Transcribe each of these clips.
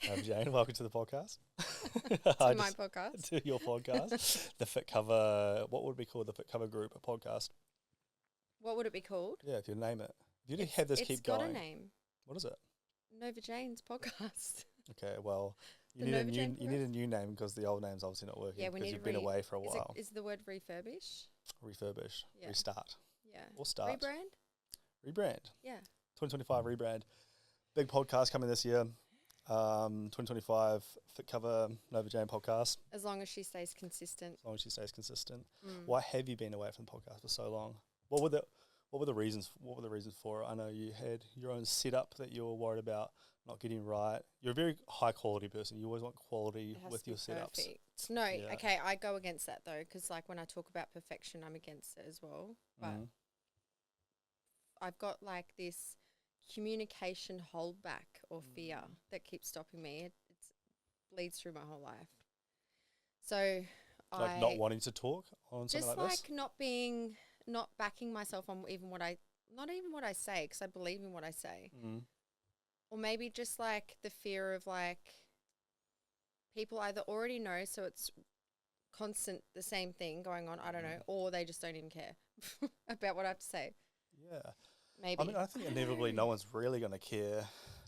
Jane, welcome to the podcast. To my podcast. To your podcast. The Fit Cover, what would we call the Fit Cover Group podcast? What would it be called? Yeah, if you name it. If you have this keep going. It's got a name. What is it? Nova Jane's podcast. Okay, well, you The need Nova Jane you need a new name because the old name's obviously not working. Yeah, we because need you've been away for a while. Is the word refurbish? Refurbish, Yeah. restart, Yeah. or start. Rebrand? Rebrand. Yeah. 2025 rebrand. Big podcast coming this year. 2025 Fit Cover Nova Jane podcast. As long as she stays consistent. As long as she stays consistent. Mm. Why have you been away from the podcast for so long? What were the reasons? What were the reasons for it? I know you had your own setup that you were worried about not getting right. You're a very high quality person. You always want quality It has with to be your setups. perfect. No, Yeah. okay, I go against that though, because like when I talk about perfection, I'm against it as well. But Mhm. I've got like this communication holdback or fear that keeps stopping me. It bleeds through my whole life. So Like not wanting to talk on something just like this. not backing myself on not even what I say, because I believe in what I say. Mm. Or maybe just like the fear of like people either already know, so it's constant the same thing going on, I don't know, or they just don't even care about what I have to say. Yeah. Maybe. I mean, I think inevitably no one's really going to care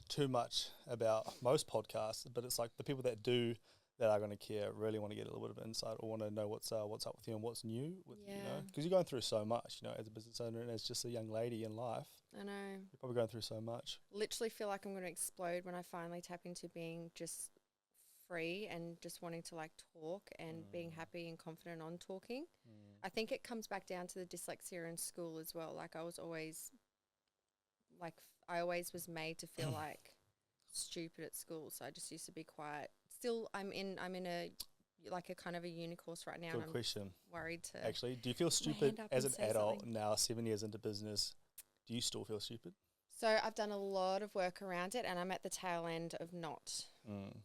too much about most podcasts, but it's like the people that do that are going to care really want to get a little bit of insight or want to know what's up with you and what's new with you know, because you're going through so much, you know, as a business owner and as just a young lady in life. I know. You're probably going through so much. Literally feel like I'm going to explode when I finally tap into being just free and just wanting to like talk and being happy and confident on talking. I think it comes back down to the dyslexia in school as well. Like I always was made to feel like stupid at school, so I just used to be quiet. Still, I'm in a like a kind of a uni course right now. Good and question. I'm worried to Actually, do you feel hand stupid up as an and say adult something. now, 7 years into business? Do you still feel stupid? So I've done a lot of work around it, and I'm at the tail end of not.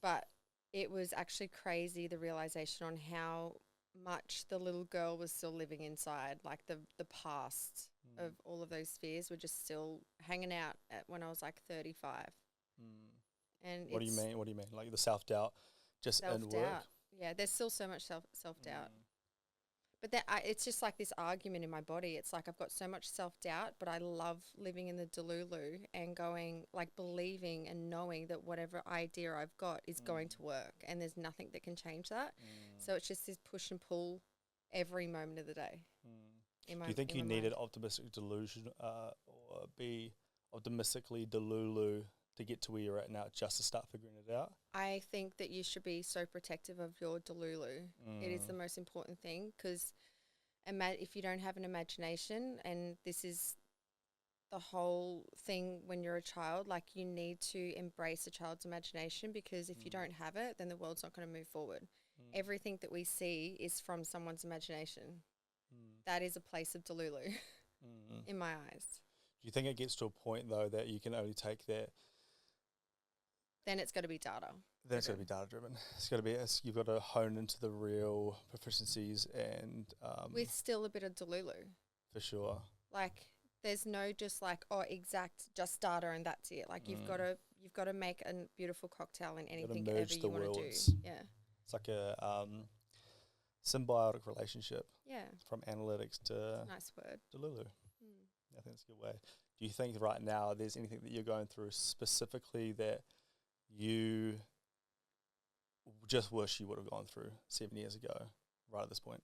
But it was actually crazy, the realization on how much the little girl was still living inside, like the past of all of those fears were just still hanging out when I was like 35. And What do you mean? What do you mean? Like the self-doubt just in work? Self-doubt. Yeah, there's still so much self-doubt. But it's just like this argument in my body. It's like I've got so much self-doubt, but I love living in the delulu and going, like believing and knowing that whatever idea I've got is going to work and there's nothing that can change that. So it's just this push and pull every moment of the day. Do you think you needed optimistic delusion or be optimistically delulu to get to where you're at now just to start figuring it out? I think that you should be so protective of your delulu. It is the most important thing, because if you don't have an imagination, and this is the whole thing when you're a child, like you need to embrace a child's imagination, because if you don't have it, then the world's not going to move forward. Everything that we see is from someone's imagination. That is a place of delulu in my eyes. Do you think it gets to a point, though, that you can only take that? Then it's got to be data. Then it's got to be data-driven. It's got to be, you've got to hone into the real proficiencies and... with still a bit of delulu. For sure. Like, there's no just like, just data and that's it. Like, you've got to make a beautiful cocktail in anything ever you want to do. Yeah. It's like a symbiotic relationship. Yeah. From analytics to... Nice word. Delulu. I think that's a good way. Do you think right now there's anything that you're going through specifically that you just wish you would have gone through 7 years ago, right at this point?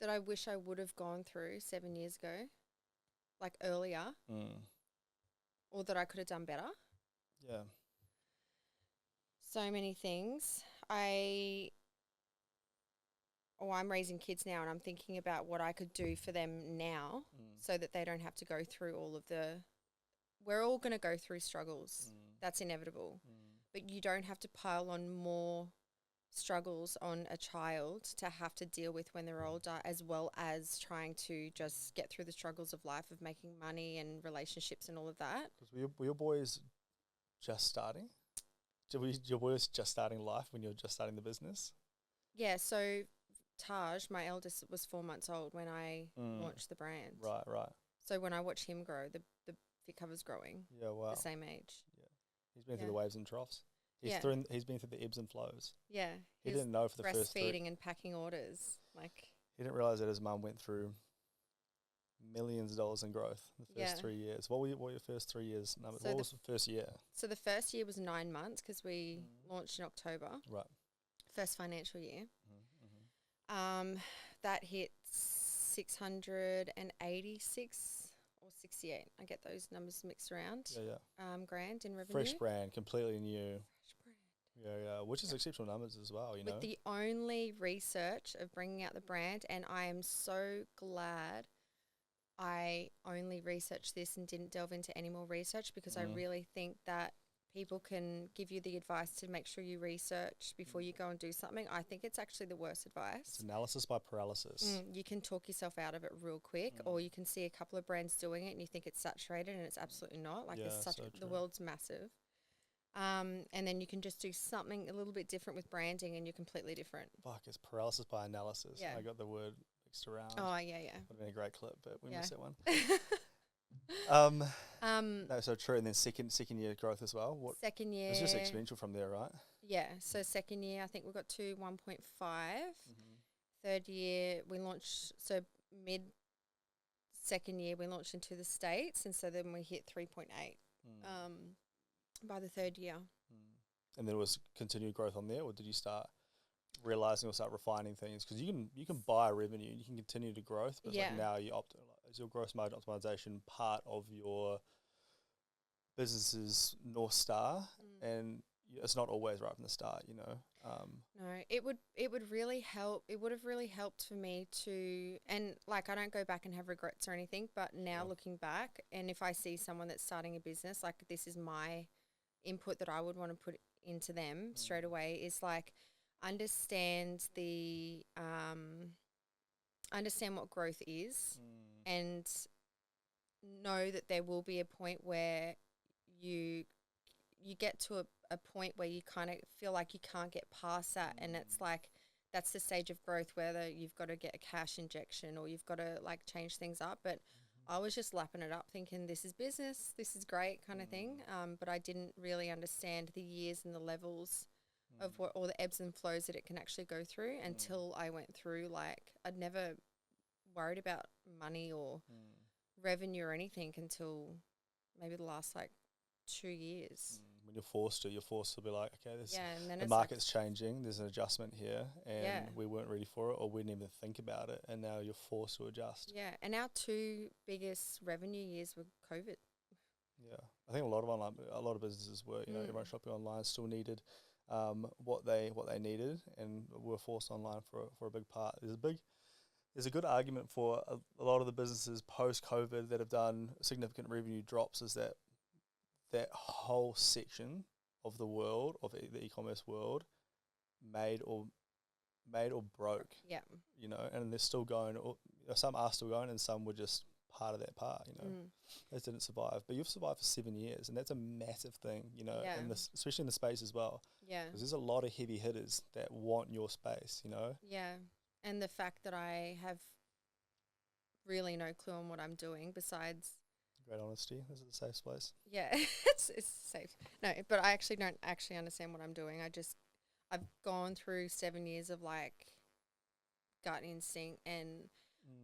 That I wish I would have gone through 7 years ago, like earlier, or that I could have done better? Yeah. So many things. I'm raising kids now, and I'm thinking about what I could do for them now so that they don't have to go through all of we're all going to go through struggles. That's inevitable. But you don't have to pile on more struggles on a child to have to deal with when they're older, as well as trying to just get through the struggles of life of making money and relationships and all of that. Because were your boys just starting? Your boys just starting life when you were just starting the business? Yeah, so Taj, my eldest, was 4 months old when I launched the brand. Right. So when I watch him grow, the Fit Cover's growing. Yeah, wow. The same age. Yeah. He's been through the waves and troughs. He's been through the ebbs and flows. Yeah. He didn't know for the first breastfeeding and packing orders. He didn't realize that his mum went through millions of dollars in growth the first 3 years. What were your first 3 years numbers? What was the first year? So the first year was 9 months because we launched in October. Right. First financial year. That hit 686 or 68. I get those numbers mixed around. Grand in revenue. Fresh brand, completely new. Fresh brand. Yeah, which is exceptional numbers as well, you know. With the only research of bringing out the brand, and I am so glad I only researched this and didn't delve into any more research, because I really think that people can give you the advice to make sure you research before you go and do something. I think it's actually the worst advice. It's analysis by paralysis. You can talk yourself out of it real quick, or you can see a couple of brands doing it and you think it's saturated, and it's absolutely not. The world's massive. And then you can just do something a little bit different with branding and you're completely different. Fuck, it's paralysis by analysis. Yeah. I got the word mixed around. Oh, yeah. Would have been a great clip, but we missed that one. No, so true. And then second year growth as well. Second year. It's just exponential from there, right? Yeah. So second year, I think we got to 1.5. Third year, we launched. So second year, we launched into the States, and so then we hit 3.8 by the third year. And then it was continued growth on there, or did you start realizing or start refining things? Because you can buy revenue, you can continue to growth, but it's like now is your gross margin optimization part of your business's North Star, and it's not always right from the start, you know. No, it would really help. It would have really helped for me to, and like I don't go back and have regrets or anything, but now looking back, and if I see someone that's starting a business, like this is my input that I would want to put into them straight away, is like understand what growth is, and know that there will be a point where you get to a point where you kind of feel like you can't get past that, and it's like that's the stage of growth, whether you've got to get a cash injection or you've got to like change things up. But I was just lapping it up thinking this is business, this is great kind of thing, but I didn't really understand the years and the levels of what, or the ebbs and flows that it can actually go through until I went through, like I'd never worried about money or revenue or anything until maybe the last like 2 years. When you're forced to be like, okay, and then the market's changing, there's an adjustment here, and we weren't ready for it, or we didn't even think about it, and now you're forced to adjust. Yeah, and our 2 biggest revenue years were COVID. Yeah, I think a lot of businesses were, you know, everyone shopping online still needed what they needed, and were forced online for a big part. There's a good argument for a lot of the businesses post-COVID that have done significant revenue drops, is that whole section of the world, of the e-commerce world, made or broke. Yeah. You know, and they're still going, or some are still going, and some were just part of that part, you know. They didn't survive. But you've survived for 7 years, and that's a massive thing, you know, and especially in the space as well. Yeah. Because there's a lot of heavy hitters that want your space, you know. Yeah. And the fact that I have really no clue on what I'm doing besides... Great honesty. This is a safe place. Yeah, it's safe. No, but I actually don't actually understand what I'm doing. I've gone through 7 years of like gut instinct, and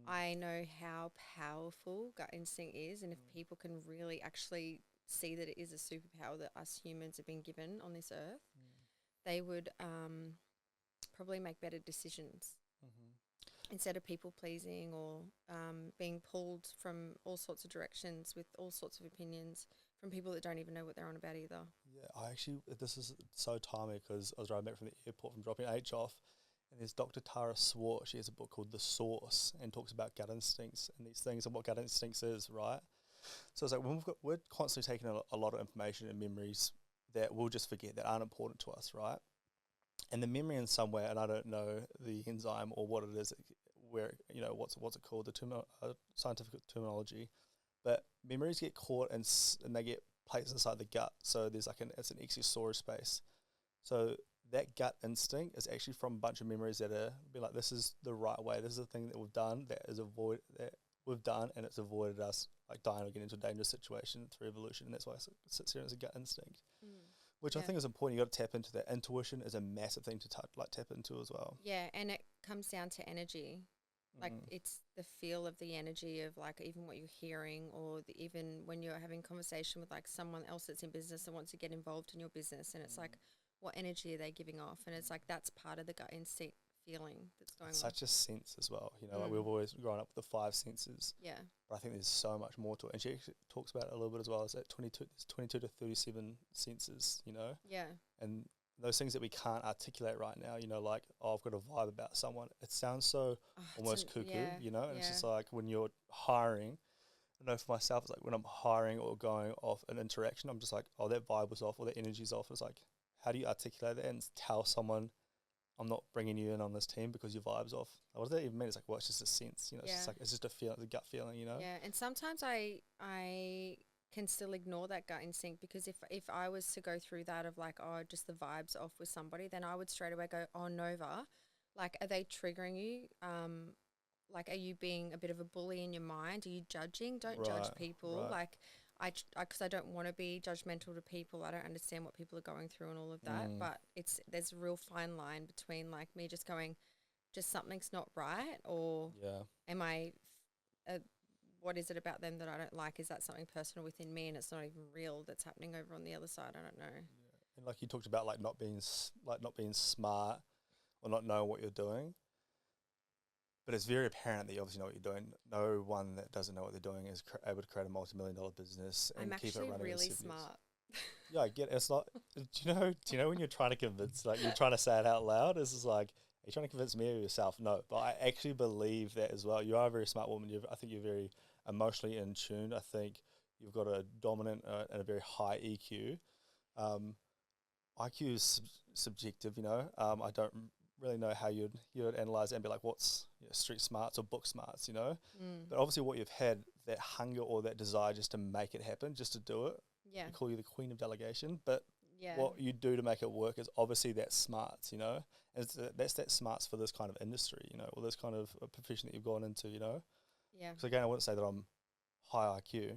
I know how powerful gut instinct is, and if people can really actually see that it is a superpower that us humans have been given on this earth, they would probably make better decisions. Instead of people pleasing or being pulled from all sorts of directions with all sorts of opinions from people that don't even know what they're on about either. Yeah, this is so timely, because I was driving back from the airport from dropping H off, and there's Dr. Tara Swart. She has a book called The Source, and talks about gut instincts and these things and what gut instincts is, right? So it's like we're constantly taking a lot of information and memories that we'll just forget, that aren't important to us, right? And the memory in some way, and I don't know the enzyme or what it is, where, you know, what's it called, the scientific terminology, but memories get caught and they get placed inside the gut. So there's like it's an extra storage space. So that gut instinct is actually from a bunch of memories that are be like, this is the right way. This is the thing that we've done that we've done, and it's avoided us like dying or getting into a dangerous situation through evolution. And that's why it sits here as a gut instinct. Which I think is important. You got to tap into that. Intuition is a massive thing to tap into as well. Yeah, and it comes down to energy. Like it's the feel of the energy of like even what you're hearing, or even when you're having conversation with like someone else that's in business and wants to get involved in your business, and it's like, what energy are they giving off? And it's like that's part of the gut instinct feeling that's going on. Such a sense as well. You know, like we've always grown up with the 5 senses. Yeah. But I think there's so much more to it. And she actually talks about it a little bit as well. Is that 22 to 37 senses, you know? Yeah. And those things that we can't articulate right now, you know, like, oh, I've got a vibe about someone. It sounds so almost cuckoo, you know? And it's just like when you're hiring, I know for myself, it's like when I'm hiring or going off an interaction, I'm just like, oh, that vibe was off or that energy's off. It's like, how do you articulate that and tell someone, I'm not bringing you in on this team because your vibe's off? What does that even mean? It's like, well, it's just a sense, you know, it's just like, it's just a feeling, the gut feeling, you know? Yeah, and sometimes I can still ignore that gut instinct, because if I was to go through that of like, oh, just the vibes off with somebody, then I would straight away go, oh, Nova, like, are they triggering you? Like, are you being a bit of a bully in your mind? Are you judging? Don't judge people. Like, because I don't want to be judgmental to people. I don't understand what people are going through and all of that. But there's a real fine line between like me just going, just something's not right, or am I, what is it about them that I don't like? Is that something personal within me and it's not even real that's happening over on the other side? I don't know. Yeah. And like you talked about, like not being smart or not knowing what you're doing. But it's very apparent that you obviously know what you're doing. No one that doesn't know what they're doing is able to create a multi-million-dollar business and keep it running. I'm actually really smart. Yeah, I get it. It's not. Do you know when you're trying to convince, like you're trying to say it out loud? It's just like, are you trying to convince me or yourself? No, but I actually believe that as well. You are a very smart woman. I think you're very emotionally in tune. I think you've got a dominant and a very high EQ. IQ is subjective, you know. I don't really know how you'd analyze it and be like, what's street smarts or book smarts, you know. But obviously what you've had, that hunger or that desire just to make it happen, just to do it. Yeah. They call you the queen of delegation, but what you do to make it work is obviously that smarts, you know. And that's that smarts for this kind of industry, you know, or this kind of profession that you've gone into, you know. Yeah. So again, I wouldn't say that I'm high IQ.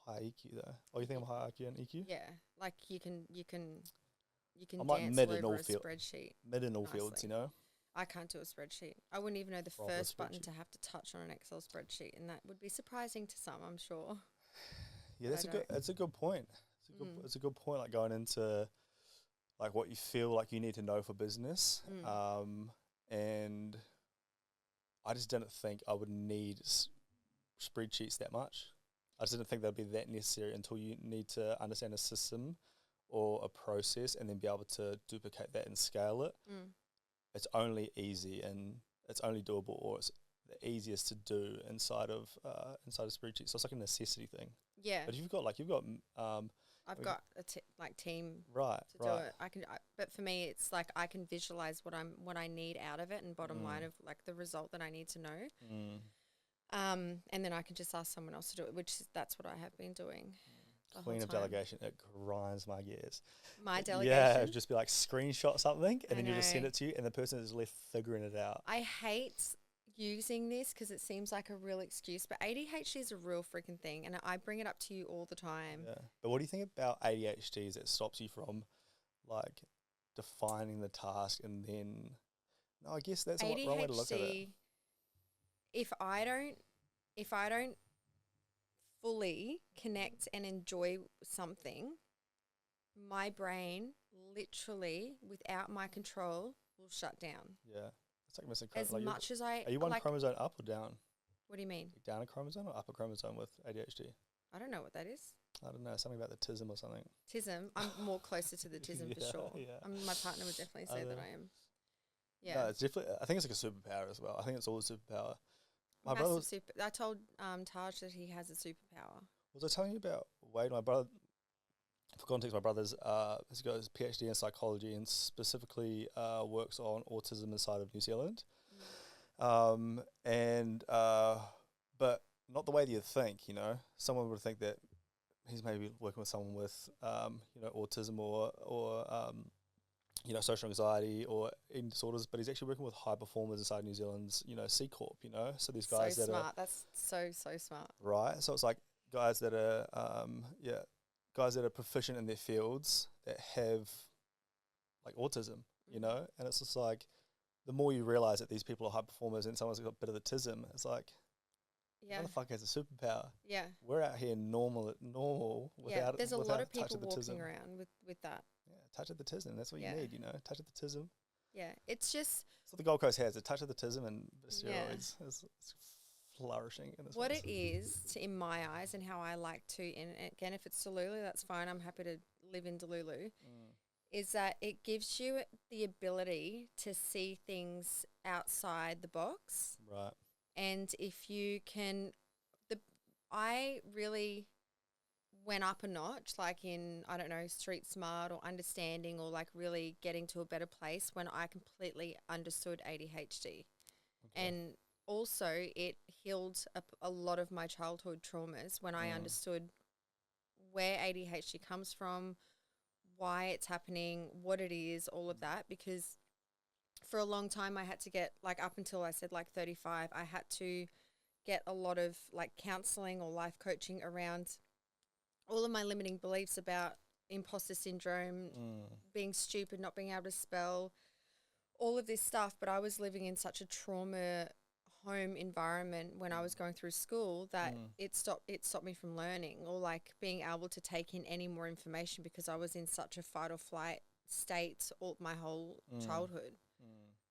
High EQ though. Oh, you think I'm high IQ and EQ? Yeah, like you can I'm dance like mid in over all a spreadsheet. Mid in all fields, you know. I can't do a spreadsheet. I wouldn't even know the Proper first button spreadsheet. to have to touch on an Excel spreadsheet, and that would be surprising to some, I'm sure. Yeah, that's a good point. It's a good point. Like going into like what you feel like you need to know for business, and I just didn't think I would need spreadsheets that much. I just didn't think that'd be that necessary until you need to understand a system or a process and then be able to duplicate that and scale it. It's only easy and it's only doable, or it's the easiest to do inside of a spreadsheet. So it's like a necessity thing. Yeah. But you've got I've got a team to do it. But for me, it's like I can visualize what I need out of it, and bottom line of like the result that I need to know. And then I can just ask someone else to do it, that's what I have been doing. Queen of delegation, it grinds my gears. My delegation? Yeah, just be like screenshot something and then you just send it to you and the person is left figuring it out. I hate using this because it seems like a real excuse, but ADHD is a real freaking thing, and I bring it up to you all the time. Yeah, but what do you think about ADHD that stops you from like defining the task and then? No, I guess that's the wrong way to look at it. If I don't fully connect and enjoy something, my brain literally, without my control, will shut down. Yeah. It's like missing as much as I... Are you one chromosome up or down? What do you mean? Down a chromosome or up a chromosome with ADHD? I don't know what that is. I don't know, something about the TISM or something. TISM? I'm more closer to the TISM for sure. Yeah. My partner would definitely say that I am. Yeah. No, it's definitely... I think it's like a superpower as well. I think it's all a superpower. I told Taj that he has a superpower. Was I telling you about Wade, my brother? For context, my brother's he's got his PhD in psychology and specifically works on autism inside of New Zealand. But not the way that you think, you know. Someone would think that he's maybe working with someone with, autism or social anxiety or eating disorders, but he's actually working with high performers inside New Zealand's, C Corp, So these guys that smart. That's so smart. Right. So it's like guys that are, guys that are proficient in their fields that have like autism, you know, and it's just like the more you realize that these people are high performers and someone's got a bit of the tism, it's like, Yeah. motherfucker has a superpower. Yeah. We're out here normal without There's a without lot of touch people the walking tism. around with that. Yeah, touch of the tism. That's what Yeah. you need, you know, touch of the tism. Yeah. It's just That's what the Gold Coast has, a touch of the tism and the Yeah. steroids. It's flourishing in this what place. it is in my eyes and how I like to, and again, if it's Delulu, that's fine. I'm happy to live in Delulu. Is that it gives you the ability to see things outside the box. Right. And if you can, I really went up a notch, like in, I don't know, street smart or understanding or like really getting to a better place when I completely understood ADHD. Okay. And also it healed a lot of my childhood traumas when I understood where ADHD comes from, why it's happening, what it is, all of that. Because for a long time I had to get, like up until I said like 35, I had to get a lot of like counselling or life coaching around all of my limiting beliefs about imposter syndrome, being stupid, not being able to spell, all of this stuff. But I was living in such a trauma home environment when I was going through school that it stopped me from learning or like being able to take in any more information because I was in such a fight or flight state all my whole childhood.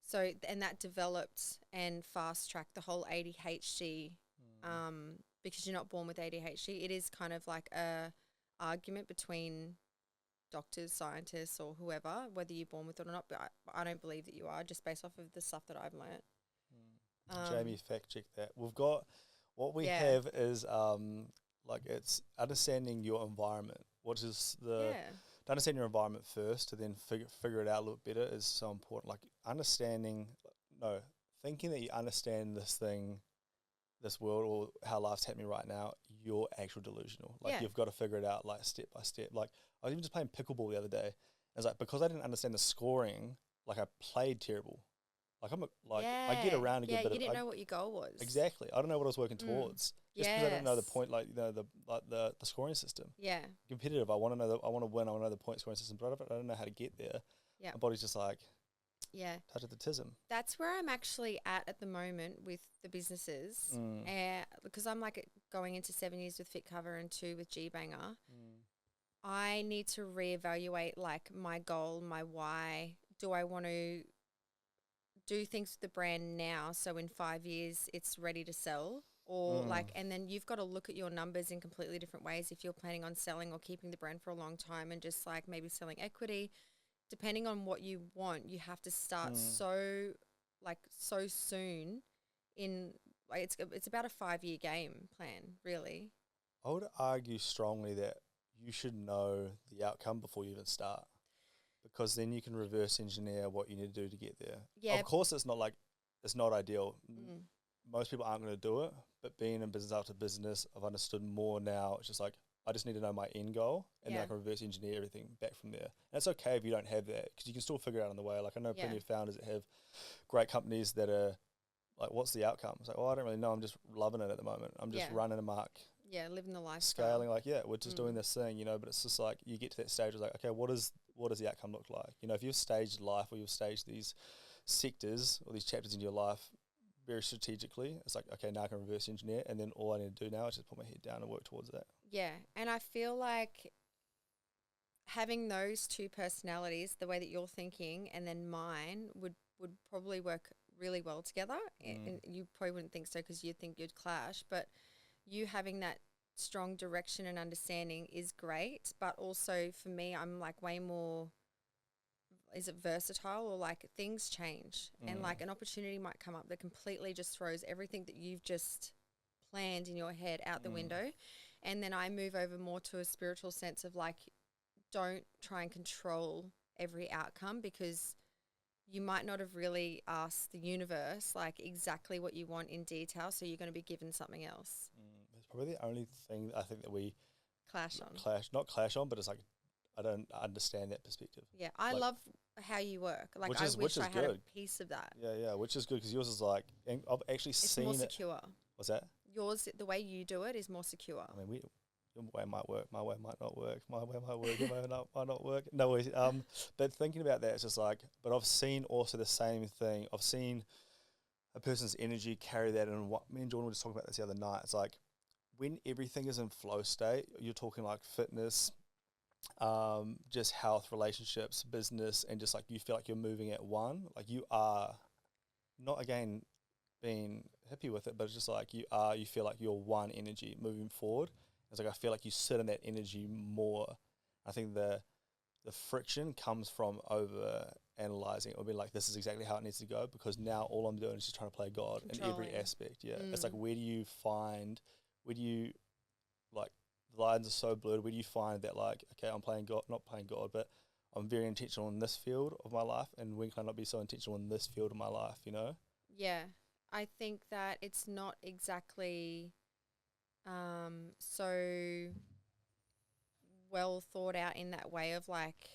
So and that developed and fast tracked the whole ADHD because you're not born with ADHD. It is kind of like a argument between doctors, scientists or whoever, whether you're born with it or not, but I don't believe that you are, just based off of the stuff that I've learnt. Jamie, fact check that. We've got what we have is like it's understanding your environment, which is to understand your environment first to then figure it out a little better is so important. Like thinking that you understand this thing, this world or how life's happening right now, you're actual delusional. Like you've got to figure it out like step by step. Like I was even just playing pickleball the other day. It's like because I didn't understand the scoring, like I played terrible. Like I get around a good bit. You didn't know what your goal was. Exactly. I don't know what I was working towards. Just because I don't know the point, like you know, the scoring system. Yeah. Competitive. I want to know. I want to win. I want to know the point scoring system, but I don't know how to get there. Yeah. My body's just like. Yeah. Touch of the tism. That's where I'm actually at the moment with the businesses, because I'm like going into 7 years with Fit Cover and 2 with G Banger. I need to reevaluate like my goal, my why. Do I want to do things with the brand now so in 5 years it's ready to sell? Or like, and then you've got to look at your numbers in completely different ways if you're planning on selling or keeping the brand for a long time and just like maybe selling equity. Depending on what you want, you have to start so soon in like it's about a 5-year game plan, really. I would argue strongly that you should know the outcome before you even start, because then you can reverse engineer what you need to do to get there. Yeah. Of course, it's not ideal. Most people aren't going to do it, but being in business after business, I've understood more now. It's just like, I just need to know my end goal, and then I can reverse engineer everything back from there. And it's okay if you don't have that, because you can still figure it out on the way. Like I know plenty of founders that have great companies that are like, what's the outcome? It's like, I don't really know. I'm just loving it at the moment. I'm just running amok. Yeah, living the lifestyle. Scaling, like, we're just doing this thing, you know, but it's just like, you get to that stage, it's like, okay, what does the outcome look like? You know, if you've staged life or you've staged these sectors or these chapters in your life very strategically, it's like, okay, now I can reverse engineer, and then all I need to do now is just put my head down and work towards that. Yeah, and I feel like having those two personalities, the way that you're thinking and then mine, would probably work really well together. And you probably wouldn't think so because you'd think you'd clash, but you having that strong direction and understanding is great. But also for me, I'm like way more, is it versatile, or like things change and like an opportunity might come up that completely just throws everything that you've just planned in your head out the window. And then I move over more to a spiritual sense of like, don't try and control every outcome, because you might not have really asked the universe like exactly what you want in detail, so you're going to be given something else. It's probably the only thing I think that we not clash on, but it's like, I don't understand that perspective. Yeah, I love how you work. Like, I wish I had a piece of that. Yeah, which is good, because yours is like, I've actually seen it. It's more secure. What's that? Yours, the way you do it is more secure. I mean, your way might work, my way might not work, my way might work, your way might not work. No worries. But thinking about that, it's just like, but I've seen also the same thing. I've seen a person's energy carry that, and what me and Jordan were just talking about this the other night. It's like when everything is in flow state, you're talking like fitness, just health, relationships, business, and just like you feel like you're moving at one, like you are not again being hippie with it, but it's just like you feel like you're one energy moving forward. It's like I feel like you sit in that energy more. I think the friction comes from over analyzing it, or being like, this is exactly how it needs to go, because now all I'm doing is just trying to play God in every aspect. Yeah. It's like, where do you like, the lines are so blurred, where do you find that, like, okay, I'm playing God, not playing God, but I'm very intentional in this field of my life, and when can I not be so intentional in this field of my life, you know? Yeah. I think that it's not exactly so well thought out in that way of like,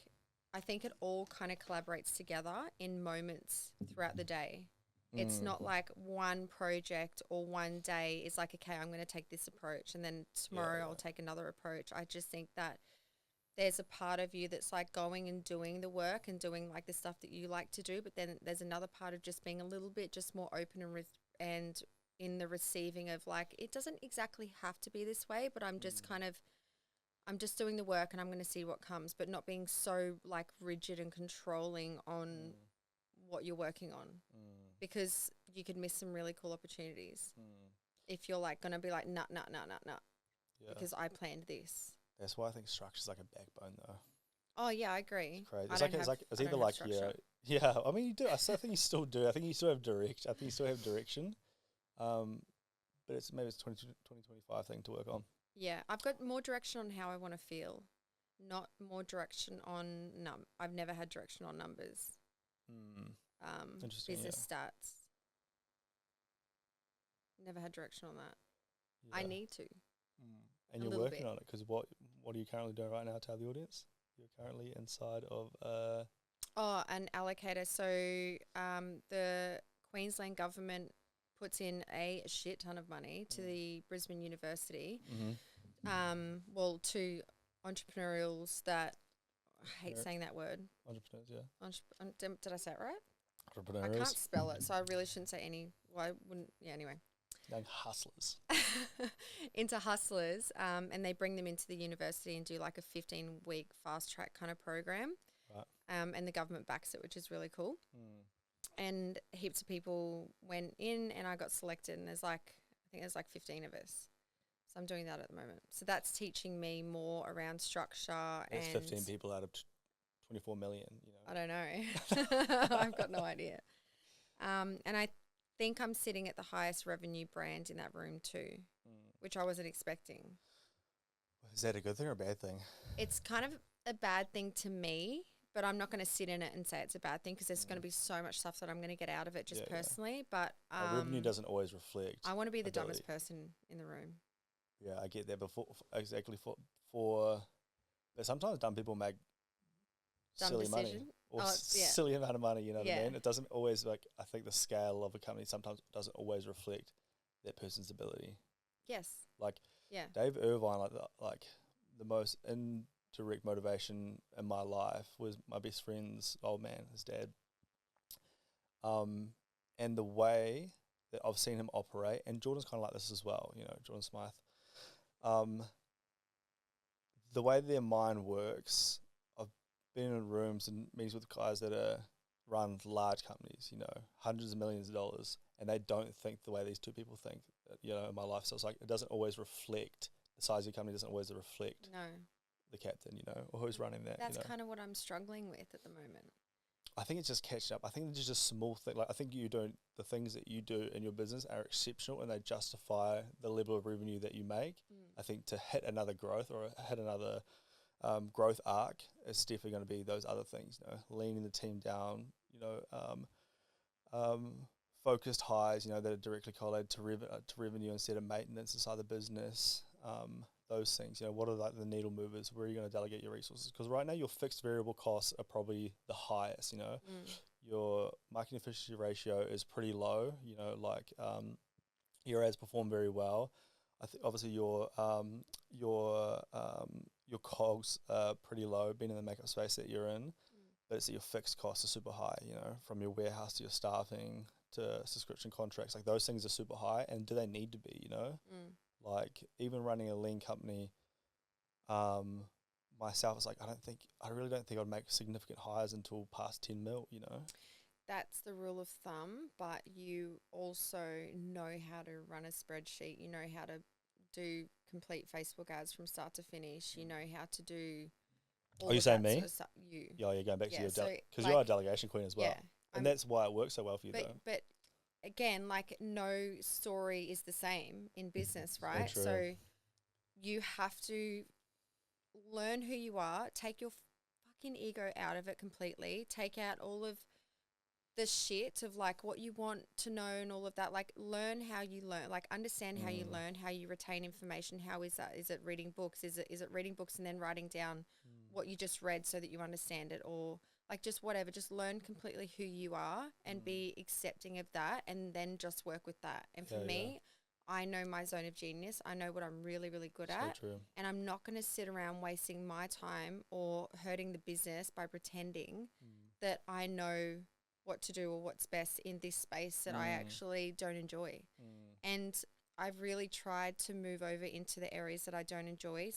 I think it all kind of collaborates together in moments throughout the day. It's not like one project or one day is like, okay, I'm going to take this approach, and then tomorrow I'll take another approach. I just think that there's a part of you that's like going and doing the work and doing like the stuff that you like to do, but then there's another part of just being a little bit just more open and in the receiving of like, it doesn't exactly have to be this way, but I'm just I'm just doing the work and I'm going to see what comes, but not being so like rigid and controlling on what you're working on, because you could miss some really cool opportunities if you're like going to be like, nah, because I planned this. That's why I think structure's like a backbone, though. Oh yeah, I agree. It's crazy. It's either like yeah. I mean, you do. I think you still do. I think you still have direction. I think you still have direction. But it's maybe it's 2025 thing to work on. Yeah, I've got more direction on how I want to feel, not more direction on I've never had direction on numbers. Interesting. Business stats. Never had direction on that. Yeah. I need to. And you're working on it, because what are you currently doing right now? Tell the audience. You're currently inside of an allocator. So the Queensland government puts in a shit ton of money to the Brisbane University. Well, to entrepreneurials that, I hate saying that word. Entrepreneurs, yeah. Did I say it right? Entrepreneurs. I can't spell it, so I really shouldn't say any. Well, I wouldn't. Yeah, anyway. Young hustlers. Into hustlers, and they bring them into the university and do like a 15-week fast track kind of program. Right. And the government backs it, which is really cool. And heaps of people went in, and I got selected, and I think there's like 15 of us. So I'm doing that at the moment. So that's teaching me more around structure. There's 15 people out of 24 million, you know. I don't know. I've got no idea. And I think I'm sitting at the highest revenue brand in that room too, which I wasn't expecting. Is that a good thing or a bad thing? It's kind of a bad thing to me, but I'm not going to sit in it and say it's a bad thing, because there's going to be so much stuff that I'm going to get out of it just personally. But revenue doesn't always reflect. I want to be the dumbest person in the room. Yeah, I get that. But for but sometimes dumb people make silly money or silly amount of money. You know what I mean? It doesn't always, like, I think the scale of a company sometimes doesn't always reflect that person's ability. Yes. Like Dave Irvine, like the most indirect motivation in my life was my best friend's old man, his dad. And the way that I've seen him operate, and Jordan's kind of like this as well, you know, Jordan Smythe. The way their mind works, I've been in rooms and meetings with guys that run large companies, you know, hundreds of millions of dollars, and they don't think the way these two people think, you know, in my life. So it's like, it doesn't always reflect, the size of your company doesn't always reflect the captain, you know, or who's running that. That's kind of what I'm struggling with at the moment. I think it's just catching up. I think it's just small things. Like, I think the things that you do in your business are exceptional, and they justify the level of revenue that you make. I think to hit another growth or hit another growth arc, it's definitely going to be those other things. You know, leaning the team down. You know, focused hires. You know, that are directly correlated to revenue instead of maintenance inside the business. Those things, you know, what are like the needle movers? Where are you going to delegate your resources? Because right now your fixed variable costs are probably the highest, you know. Your marketing efficiency ratio is pretty low, you know, like your ads perform very well. I think obviously your cogs are pretty low, being in the makeup space that you're in, but it's that your fixed costs are super high. You know, from your warehouse to your staffing to subscription contracts, like those things are super high. And do they need to be? You know, like even running a lean company, myself, it's like I really don't think I'd make significant hires until past 10 mil. You know. That's the rule of thumb, but you also know how to run a spreadsheet. You know how to do complete Facebook ads from start to finish. You know how to do all Are you of saying that me? sort of stuff. You. Yeah, you're going back to Yeah, your so because like, you are a delegation queen as well, yeah, and that's why it works so well for you, though. but again, like no story is the same in business, right? true. So you have to learn who you are, take your fucking ego out of it completely, take out all of the shit of like what you want to know and all of that. Like learn how you learn, like understand how you learn, how you retain information. How is that? Is it reading books? Is it reading books and then writing down what you just read so that you understand it, or like just whatever, just learn completely who you are and be accepting of that and then just work with that. And for me, I know my zone of genius. I know what I'm really, really good at. True. And I'm not going to sit around wasting my time or hurting the business by pretending that I know what to do or what's best in this space that I actually don't enjoy. And I've really tried to move over into the areas that I don't enjoy,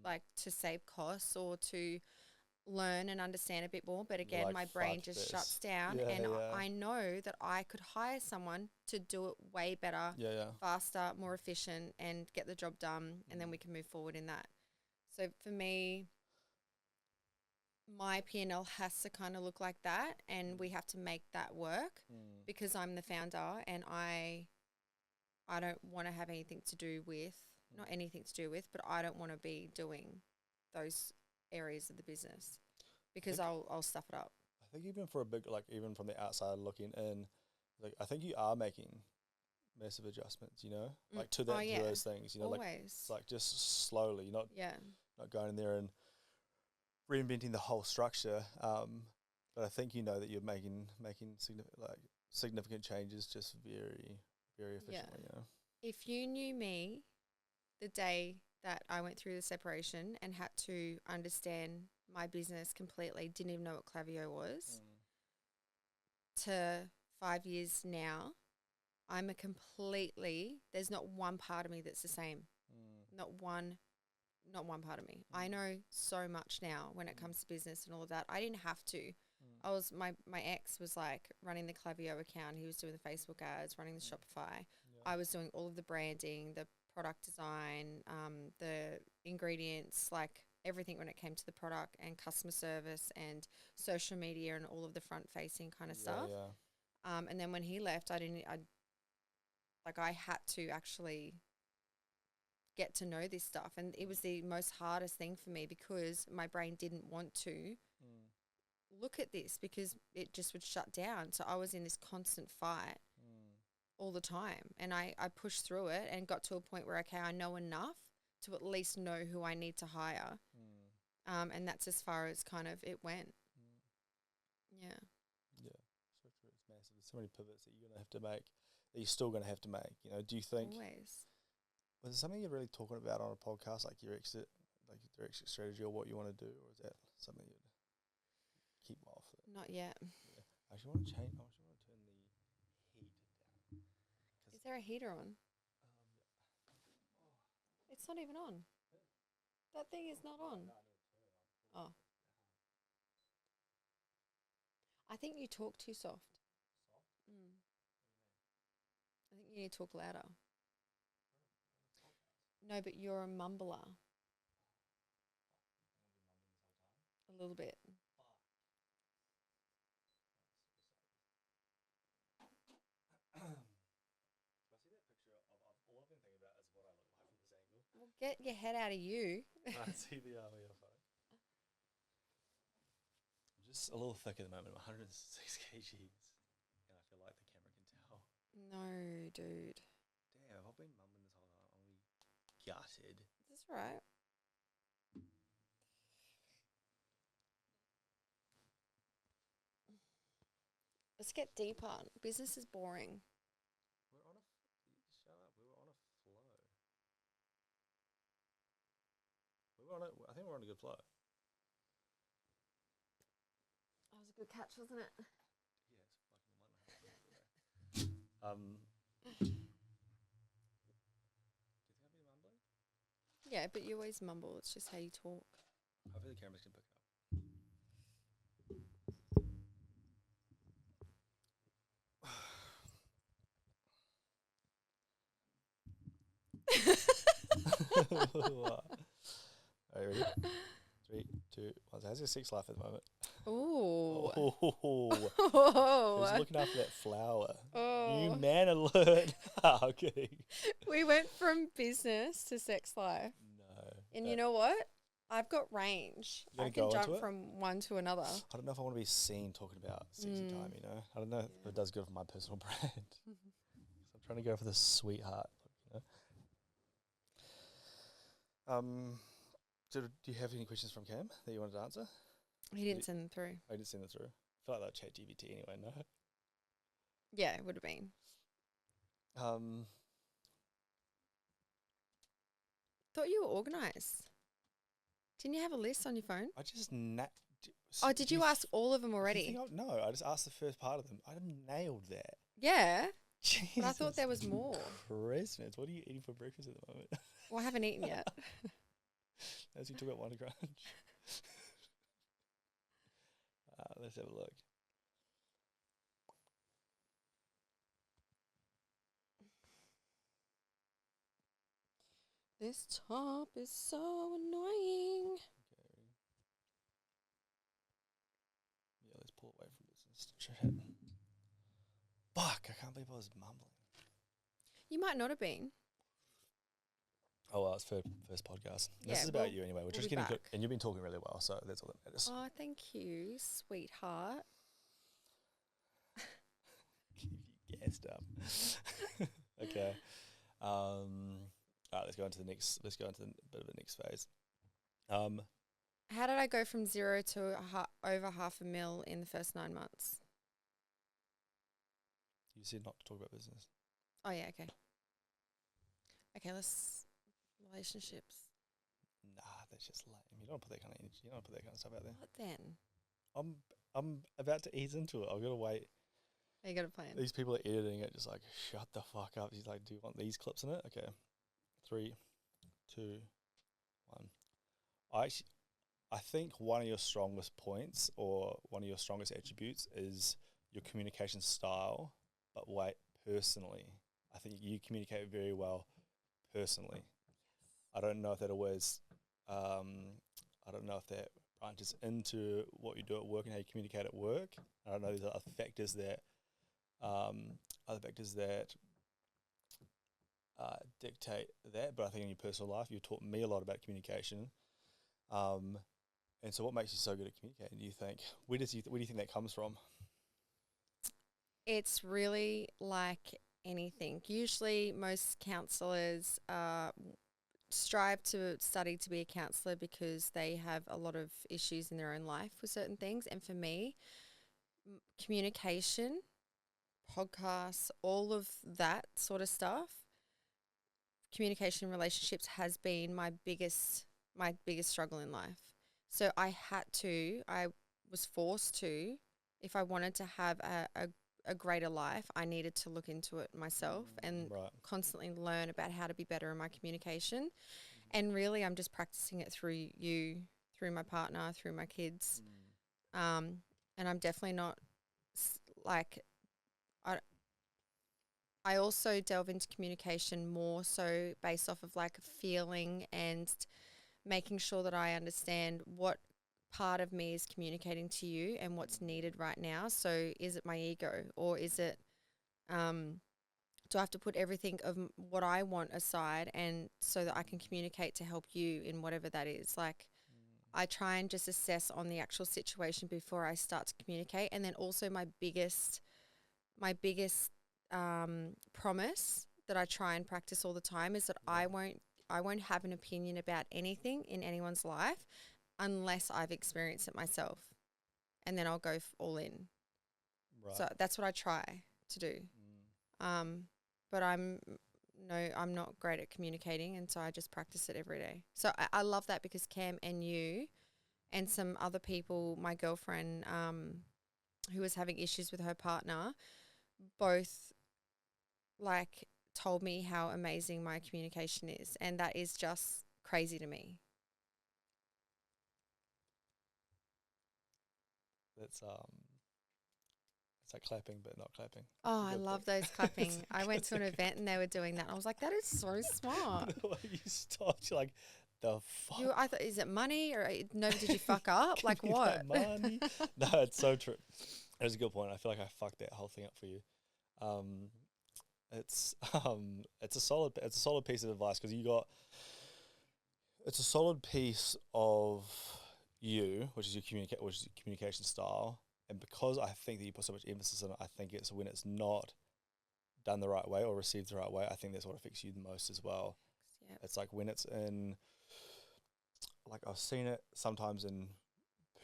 like to save costs or to learn and understand a bit more. But again, like, my brain fuck just this. shuts down, and I know that I could hire someone to do it way better, faster, more efficient, and get the job done, and then we can move forward in that. So for me, my P&L has to kind of look like that, and we have to make that work because I'm the founder, and I don't want to have anything to do with, not anything to do with, but I don't want to be doing those areas of the business because I'll stuff it up. I think even for a big, like even from the outside looking in, like I think you are making massive adjustments, you know, like to that, to those things, you know, always. like just slowly, not going in there and reinventing the whole structure. But I think you know that you're making significant changes just very, very efficiently. You know, if you knew me the day that I went through the separation and had to understand my business completely, didn't even know what Clavio was, to 5 years now, there's not one part of me that's the same. Not one part of me. I know so much now when it comes to business and all of that. I didn't have to. My ex was like running the Clavio account. He was doing the Facebook ads, running the Shopify. I was doing all of the branding, the product design, the ingredients, like everything when it came to the product and customer service and social media and all of the front facing kind of stuff. And then when he left, I had to actually get to know this stuff, and it was the most hardest thing for me because my brain didn't want to look at this because it just would shut down. So I was in this constant fight all the time, and I pushed through it and got to a point where, okay, I know enough to at least know who I need to hire. And that's as far as kind of it went. Yeah, so true. It's massive. There's so many pivots that you're gonna have to make, that you're still gonna have to make. You know, do you think always. was it something you're really talking about on a podcast, like your exit strategy, or what you want to do, or is that something you'd keep off? Not yet. Yeah. I actually want to change. I actually want to turn the heat down. Is there a heater on? It's not even on. That thing is not on. Oh. I think you talk too soft. I think you need to talk louder. No, but you're a mumbler. A little bit. Well, get your head out of you. I see the fuck. I'm just a little thick at the moment. I'm 106 kgs, and I feel like the camera can tell. No, dude. Damn, I've been mumbling this whole time. I'll be gutted. That's right. Let's get deeper. Business is boring. Shut up. We were on a flow. I think we're on a good flow. That was a good catch, wasn't it? Yes. Do you think I've been mumbling? Yeah, but you always mumble. It's just how you talk. Hopefully the cameras can pick it up. Are you ready? 3, 2, 1. How's your sex life at the moment? Ooh. Oh, Oh. who's looking after that flower? Oh. New man alert. Okay. We went from business to sex life. No. And you know what? I've got range. You I gonna can go into jump it? from one to another. I don't know if I want to be seen talking about sexy time, you know? I don't know if it does good for my personal brand. So I'm trying to go for the sweetheart, you know? So do you have any questions from Cam that you wanted to answer? He didn't send them through. I didn't send it through. I feel like that chat GBT anyway, no? Yeah, it would have been. Thought you were organised. Didn't you have a list on your phone? I just Oh, did you ask all of them already? No, I just asked the first part of them. I nailed that. Yeah. Jesus But I thought there was more. Christmas. What are you eating for breakfast at the moment? Well, I haven't eaten yet. As you talk about Wonder Crunch. Let's have a look. This top is so annoying. Okay. Yeah, let's pull away from business. Fuck, I can't believe I was mumbling. You might not have been. Oh, well, it's first podcast. Yeah, This is about you anyway. We're just be getting back. and you've been talking really well, so that's all that matters. Oh, thank you, sweetheart. Keep you gassed up. Okay. All right, let's go into the next. Let's go into the bit of the next phase. How did I go from 0 to over $500,000 in the first 9 months? You said not to talk about business. Oh yeah, okay. Okay, let's relationships. Nah, that's just lame. You don't put that kind of energy. You don't put that kind of stuff out there. What then? I'm about to ease into it. I've got to wait. You got a plan. These people are editing it, just like shut the fuck up. He's like, do you want these clips in it? Okay, 3, 2, 1. I think one of your strongest points or one of your strongest attributes is your communication style. But wait, personally, I think you communicate very well personally. I don't know if that always, I don't know if that branches into what you do at work and how you communicate at work. I don't know, there's other factors that dictate that, but I think in your personal life, you've taught me a lot about communication. And so what makes you so good at communicating, do you think? Where do you think that comes from? It's really like anything. Usually most counsellors strive to study to be a counsellor because they have a lot of issues in their own life with certain things. And for me, communication, podcasts, all of that sort of stuff, communication and relationships has been my biggest struggle in life. So I was forced to, if I wanted to have a greater life, I needed to look into it myself and constantly learn about how to be better in my communication. And really, I'm just practicing it through you, through my partner, through my kids. And I'm definitely not I also delve into communication more so based off of like feeling and making sure that I understand what part of me is communicating to you and what's needed right now. So is it my ego, or is it do I have to put everything of what I want aside and so that I can communicate to help you in whatever that is? Like I try and just assess on the actual situation before I start to communicate. And then also my biggest promise that I try and practice all the time is that I won't have an opinion about anything in anyone's life unless I've experienced it myself, and then I'll go all in. Right. So that's what I try to do. But I'm no, I'm not great at communicating, and so I just practice it every day. So I love that because Cam and you and some other people, my girlfriend, who was having issues with her partner, both like told me how amazing my communication is, and that is just crazy to me. That's it's like clapping but not clapping. Oh, It's I a good love thing. those clapping. I went It's to a an good event and they were doing that. And I was like, that is so smart. the way you stopped, you're like, the fuck? I thought, is it money or no? Did you fuck up? Like Give me what? that money. No, it's so true. It's a good point. I feel like I fucked that whole thing up for you. Um, it's a solid piece of advice because it's a solid piece of you, which is your communication style, and because I think that you put so much emphasis on it, I think it's when it's not done the right way or received the right way, I think that's what affects you the most as well. Yep. It's like when it's in, like I've seen it sometimes in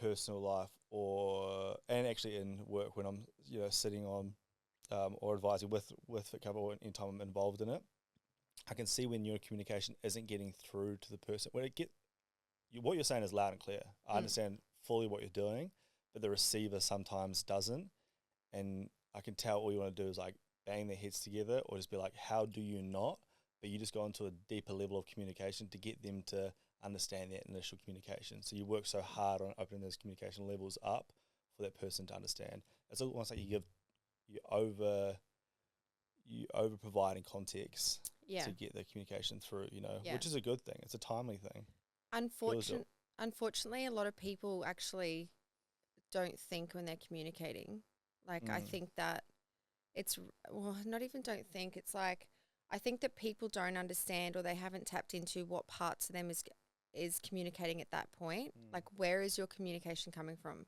personal life and actually in work when I'm sitting on or advising with a couple or anytime I'm involved in it. I can see when your communication isn't getting through to the person. What you're saying is loud and clear. I understand fully what you're doing, but the receiver sometimes doesn't. And I can tell all you want to do is like bang their heads together or just be like, how do you not? But you just go into a deeper level of communication to get them to understand that initial communication. So you work so hard on opening those communication levels up for that person to understand. It's almost like you over providing context to get the communication through, which is a good thing. It's a timely thing. Unfortunately, a lot of people actually don't think when they're communicating. Like, I think that not even don't think. It's like, I think that people don't understand or they haven't tapped into what parts of them is communicating at that point. Like, where is your communication coming from?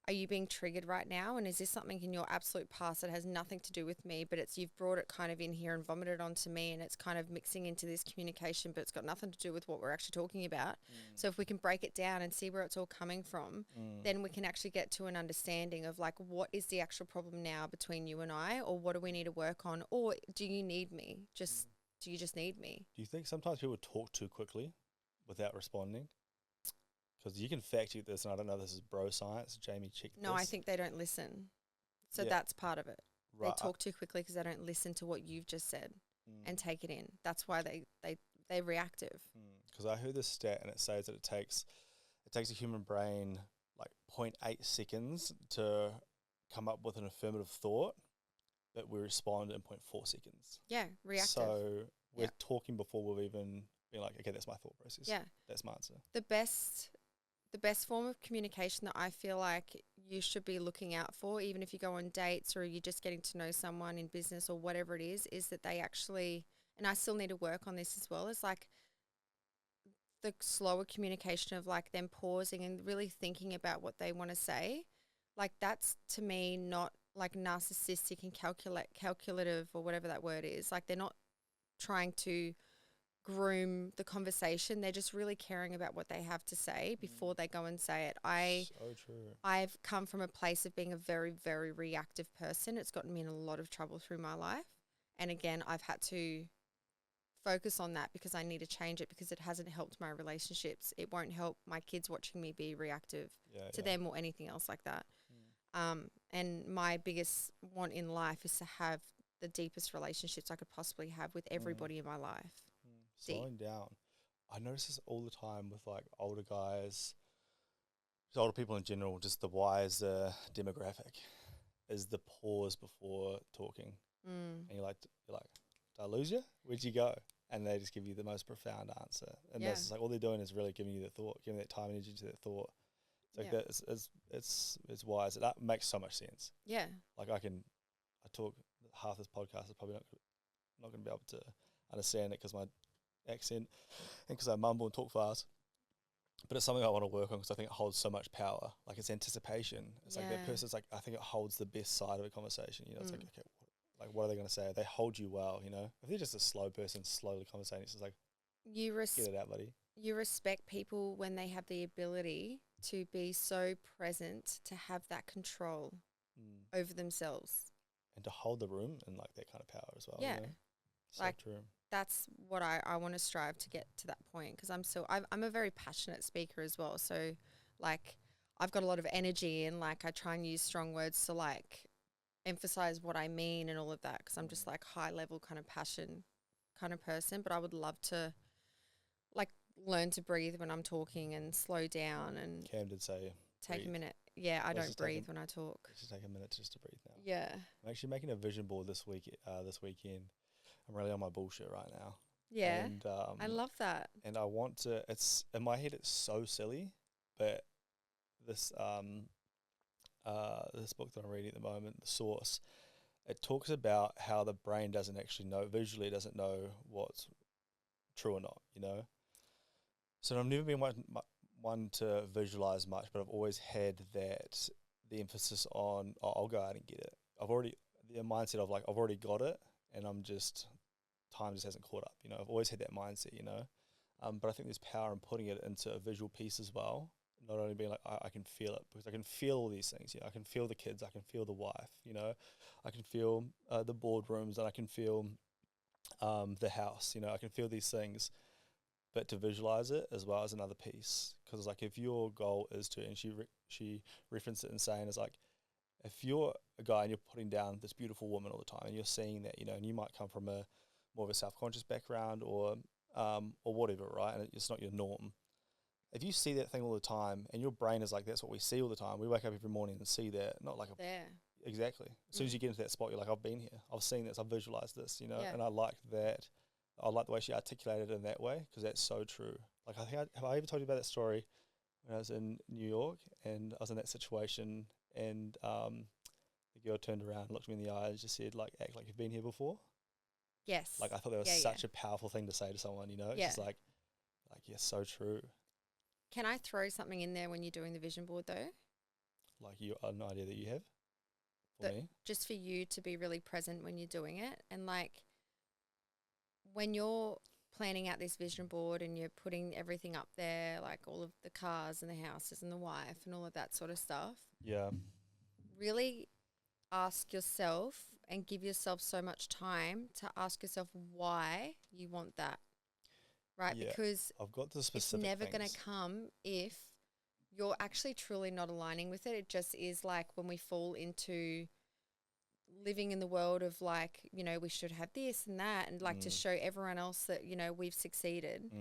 Are you being triggered right now? And is this something in your absolute past that has nothing to do with me, but you've brought it kind of in here and vomited onto me, and it's kind of mixing into this communication, but it's got nothing to do with what we're actually talking about. So if we can break it down and see where it's all coming from, then we can actually get to an understanding of like, what is the actual problem now between you and I, or what do we need to work on? Or do you need me? Do you just need me? Do you think sometimes people talk too quickly without responding? Because you can fact check this, and I don't know if this is bro science. Jamie checked this. No, I think they don't listen. So that's part of it. Right. They talk too quickly because they don't listen to what you've just said and take it in. That's why they're reactive. Because I heard this stat, and it says that it takes a human brain like 0.8 seconds to come up with an affirmative thought, but we respond in 0.4 seconds. Yeah, reactive. So we're talking before we've even been like, okay, that's my thought process. Yeah. That's my answer. The best form of communication that I feel like you should be looking out for, even if you go on dates or you're just getting to know someone in business or whatever it is that they actually, and I still need to work on this as well, is like the slower communication of like them pausing and really thinking about what they want to say. Like, that's to me not like narcissistic and calculative or whatever that word is. Like, they're not trying to groom the conversation. They're just really caring about what they have to say before they go and say it. So true. I've come from a place of being a very, very reactive person. It's gotten me in a lot of trouble through my life. And again, I've had to focus on that because I need to change it because it hasn't helped my relationships. It won't help my kids watching me be reactive to them or anything else like that. And my biggest want in life is to have the deepest relationships I could possibly have with everybody in my life. Slowing down. I notice this all the time with like older guys, just older people in general, just the wiser demographic is the pause before talking. And you're like, did I lose you? Where'd you go? And they just give you the most profound answer. And that's just like all they're doing is really giving you the thought, giving that time and energy to that thought. It's like that it's wise. That makes so much sense. Yeah. Like I talk half this podcast is probably not going to be able to understand it because my accent and because I mumble and talk fast, but it's something I want to work on because I think it holds so much power. Like it's anticipation. It's like that person's like, I think it holds the best side of a conversation. It's like, okay, what are they going to say? They hold you well, If they're just a slow person, slowly conversating, it's just like, get it out, buddy. You respect people when they have the ability to be so present, to have that control over themselves. And to hold the room and like that kind of power as well. Yeah. So like true. that's what I want to strive to get to that point, because I'm a very passionate speaker as well. So like I've got a lot of energy, and like I try and use strong words to like emphasize what I mean and all of that, because I'm just like high level kind of passion kind of person. But I would love to like learn to breathe when I'm talking and slow down and Cam did say take breathe. a minute. Yeah, I Let's don't just take breathe when I talk. Let's just take a minute just to breathe now. Yeah. I'm actually making a vision board this weekend. I'm really on my bullshit right now. Yeah. And I love that. and I want to. It's in my head. It's so silly, but this this book that I'm reading at the moment, The Source, it talks about how the brain doesn't actually know visually, doesn't know what's true or not. You know. So I've never been one to visualize much, but I've always had that the emphasis on I'll go out and get it. I've already the mindset of like I've already got it, and I'm just time just hasn't caught up. You know, I've always had that mindset. You know, but I think there's power in putting it into a visual piece as well. Not only being like I can feel it, because I can feel all these things. You know, I can feel the kids, I can feel the wife. You know, I can feel the boardrooms, and I can feel the house. You know, I can feel these things. But to visualize it as well as another piece, because like if your goal is to, and she referenced it in saying is like, if you're a guy and you're putting down this beautiful woman all the time, and you're seeing that, you know, and you might come from a more of a self-conscious background or whatever, right? And it's not your norm. If you see that thing all the time, and your brain is like, that's what we see all the time. We wake up every morning and see that, not like a There. exactly. As soon as you get into that spot, you're like, I've been here, I've seen this, I've visualized this, you know, Yeah. and I like that. I like the way she articulated it in that way, because that's so true. Like I think have I ever told you about that story when I was in New York and I was in that situation, and the girl turned around, looked me in the eye, and just said like, "Act like you've been here before." Yes. Like I thought that was such a powerful thing to say to someone. You know, it's just like yeah, so true. Can I throw something in there when you're doing the vision board though? Like you, an idea that you have for me, just for you to be really present when you're doing it, and like when you're planning out this vision board and you're putting everything up there, like all of the cars and the houses and the wife and all of that sort of stuff. Yeah. Really ask yourself and give yourself so much time to ask yourself why you want that. Right? Yeah. Because I've got the specific it's never going things. to come if you're actually truly not aligning with it. It just is like when we fall into living in the world of like, you know, we should have this and that, and like to show everyone else that, you know, we've succeeded.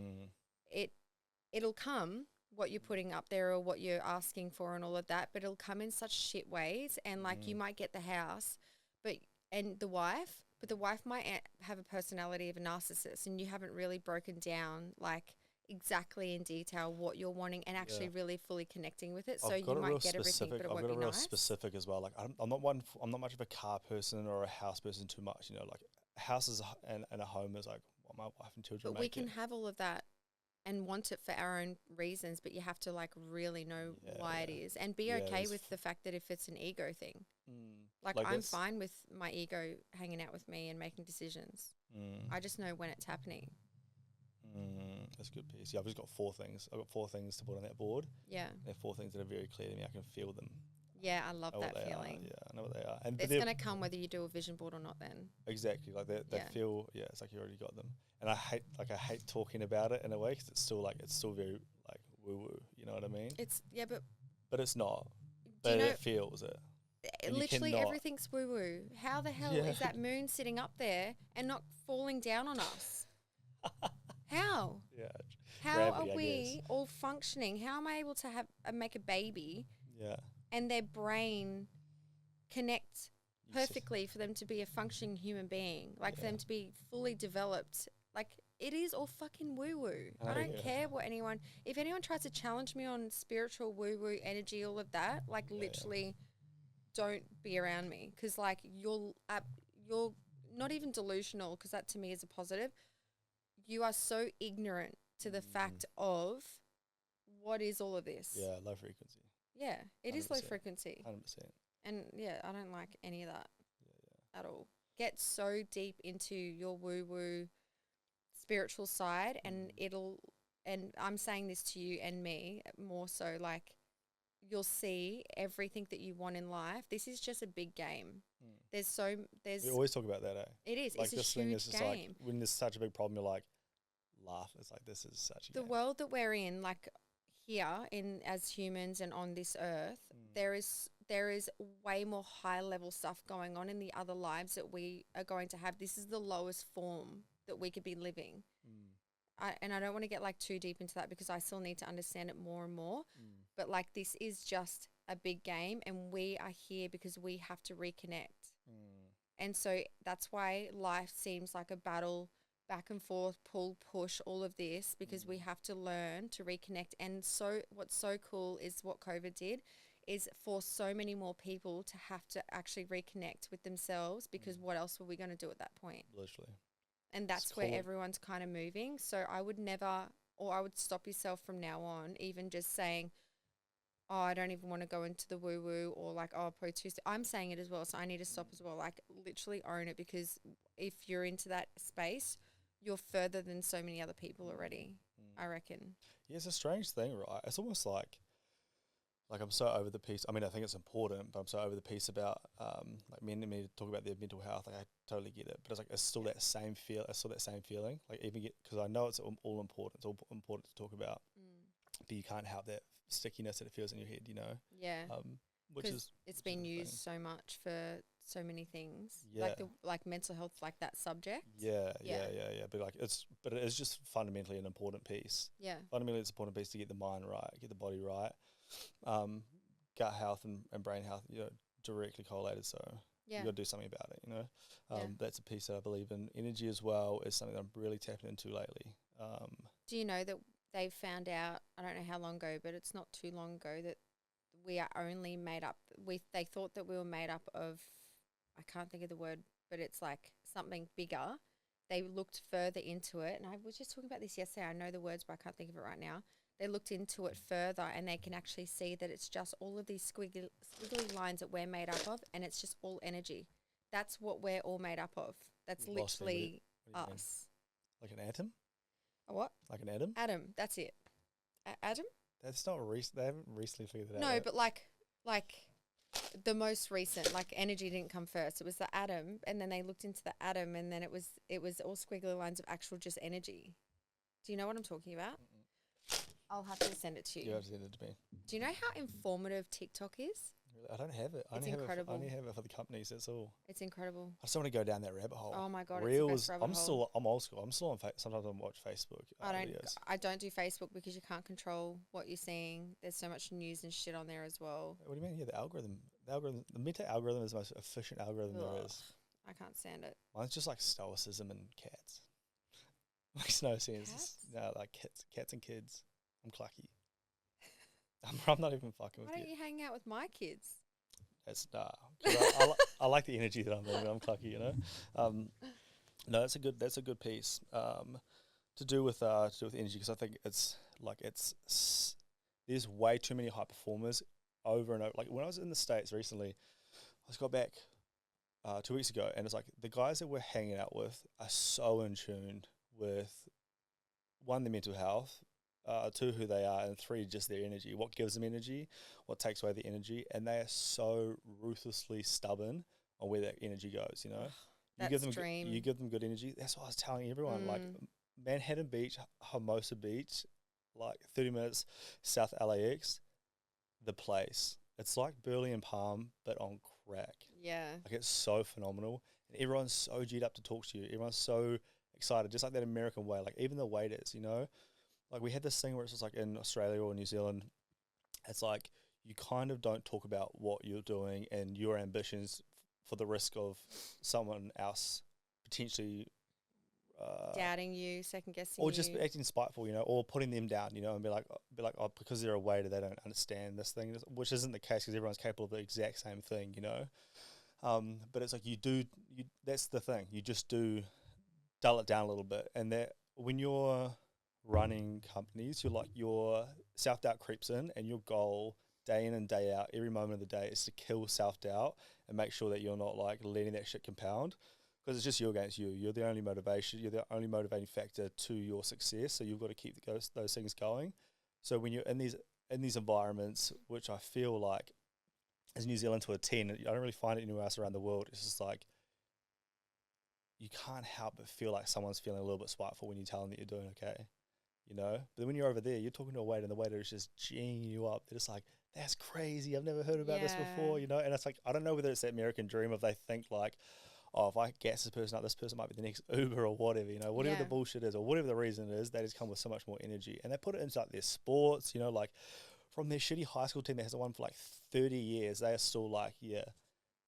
It'll come, what you're putting up there or what you're asking for and all of that, but it'll come in such shit ways. And like you might get the house and the wife, but the wife might have a personality of a narcissist, and you haven't really broken down like exactly in detail what you're wanting and actually really fully connecting with it. So you might get everything, but it won't be nice. I've got a real specific as well. Like I'm not much of a car person or a house person too much. You know, like houses and a home is like what my wife and children. But we can have all of that and want it for our own reasons, but you have to like really know why it is, and be okay with the fact that if it's an ego thing. Like I'm fine with my ego hanging out with me and making decisions. I just know when it's happening. That's a good piece. Yeah, I've just got 4 things. I've got 4 things to put on that board. Yeah. They're 4 things that are very clear to me. I can feel them. Yeah, I love that feeling. Yeah, I know what they are. And it's going to come whether you do a vision board or not then. Exactly. Like they feel, it's like you already got them. And I hate talking about it in a way, because it's still very like woo-woo. You know what I mean? But it's not. But it feels it. Literally everything's woo-woo. How the hell is that moon sitting up there and not falling down on us? How? Yeah. How are we all functioning? How am I able to make a baby? Yeah. And their brain connect perfectly for them to be a functioning human being, like for them to be fully developed. Like it is all fucking woo-woo. I don't care what if anyone tries to challenge me on spiritual woo-woo energy, all of that, like literally don't be around me, because like you're not even delusional, because that to me is a positive. You are so ignorant to the fact of what is all of this. Yeah, low frequency. Yeah, it 100%. Is low frequency. 100%. And I don't like any of that at all. Get so deep into your woo-woo spiritual side, and and I'm saying this to you and me more so, like you'll see everything that you want in life. This is just a big game. there's We always talk about that, eh? it is. Like It's a this thing is huge just like game. when there's such a big problem, you're like, laugh. It's like this is such a The game. world that we're in, like here in as humans and on this earth, there is way more high level stuff going on in the other lives that we are going to have. This is the lowest form that we could be living. And I don't want to get like too deep into that because I still need to understand it more and more. But like this is just a big game, and we are here because we have to reconnect. And so that's why life seems like a battle, back and forth, pull, push, all of this, because we have to learn to reconnect. And so what's so cool is what COVID did is for so many more people to have to actually reconnect with themselves, because what else were we going to do at that point? Literally. And that's where everyone's kind of moving. So I would never, or I would stop yourself from now on, even just saying, oh, I don't even want to go into the woo woo, or like, oh, pro Tuesday. I'm saying it as well. So I need to stop as well. Like literally own it, because if you're into that space, you're further than so many other people already, I reckon. Yeah, it's a strange thing, right? It's almost like I'm so over the piece. I mean, I think it's important, but I'm so over the piece about like men and me to talk about their mental health. Like I totally get it, but it's like it's still that same feel. It's still that same feeling. Like even because I know it's all important. It's all important to talk about, but you can't help that stickiness that it feels in your head. You know. Yeah. Which is it's been used so much for so many things. Yeah. Like mental health, like that subject. Yeah. But like but it is just fundamentally an important piece. Yeah. Fundamentally, it's an important piece to get the mind right, get the body right. Gut health and brain health, directly correlated. So you got to do something about it. That's a piece that I believe in. Energy as well is something that I'm really tapping into lately. Do you know that they found out? I don't know how long ago, but it's not too long ago that we are only made up. They thought that we were made up of, I can't think of the word, but it's like something bigger. They looked further into it, and I was just talking about this yesterday. I know the words, but I can't think of it right now. They looked into it further, and they can actually see that it's just all of these squiggly lines that we're made up of, and it's just all energy. That's what we're all made up of. That's literally what do you us. Mean? Like an atom? A what? Like an atom? Atom. That's it. Atom? That's not recent. They haven't recently figured it out. No, yet. but like the most recent, like energy didn't come first. It was the atom, and then they looked into the atom, and then it was all squiggly lines of actual just energy. Do you know what I'm talking about? I'll have to send it to you. You have to send it to me. Do you know how informative TikTok is? I don't have it. It's incredible. I only have it for the companies. That's all. It's incredible. I just want to go down that rabbit hole. Oh my god, Reels. it's the best rabbit hole. I'm old school. I'm still on. Sometimes I watch Facebook. Videos. I don't do Facebook because you can't control what you're seeing. There's so much news and shit on there as well. What do you mean? Yeah, the algorithm. The meta algorithm is the most efficient algorithm there is. I can't stand it. Mine's just like stoicism and cats. Makes no sense. Cats? No, like cats and kids. I'm clucky. I'm not even fucking with Why you. don't you hang out with my kids? That's nah. I like the energy that I'm bringing. I'm clucky, No, that's a good piece. To do with energy, because I think there's way too many high performers over and over. Like when I was in the States recently, I just got back 2 weeks ago, and it's like the guys that we're hanging out with are so in tune with one, their mental health, two, who they are, and three, just their energy. What gives them energy, what takes away the energy, and they are so ruthlessly stubborn on where that energy goes. You give them good energy. That's what I was telling everyone. Like Manhattan Beach, Hermosa Beach, like 30 minutes south LAX, the place. It's like Burley and Palm, but on crack. Yeah. Like it's so phenomenal, and everyone's so G'd up to talk to you. Everyone's so excited, just like that American way. Like even the waiters, like we had this thing where it's just like in Australia or New Zealand, it's like you kind of don't talk about what you're doing and your ambitions for the risk of someone else potentially doubting you, second guessing or you. just acting spiteful, or putting them down, and be like, oh, because they're a waiter, they don't understand this thing, which isn't the case because everyone's capable of the exact same thing, But it's like that's the thing. You just do dull it down a little bit, and that when you're running companies, your self-doubt creeps in, and your goal day in and day out, every moment of the day, is to kill self-doubt and make sure that you're not like letting that shit compound, because it's just you against you. You're the only motivation. You're the only motivating factor to your success. So you've got to keep those things going. So when you're in these environments, which I feel like is New Zealand to a 10. I don't really find it anywhere else around the world. It's just like, you can't help but feel like someone's feeling a little bit spiteful when you tell them that you're doing okay, you know? But then when you're over there, you're talking to a waiter, and the waiter is just geeing you up. They're just like, that's crazy. I've never heard about this before, you know? And it's like, I don't know whether it's that American dream of they think like, oh, if I gas this person up, this person might be the next Uber or whatever, you know, whatever the bullshit is or whatever the reason is, they just come with so much more energy. And they put it into like their sports, you know, like from their shitty high school team that hasn't won for like 30 years, they are still like, yeah,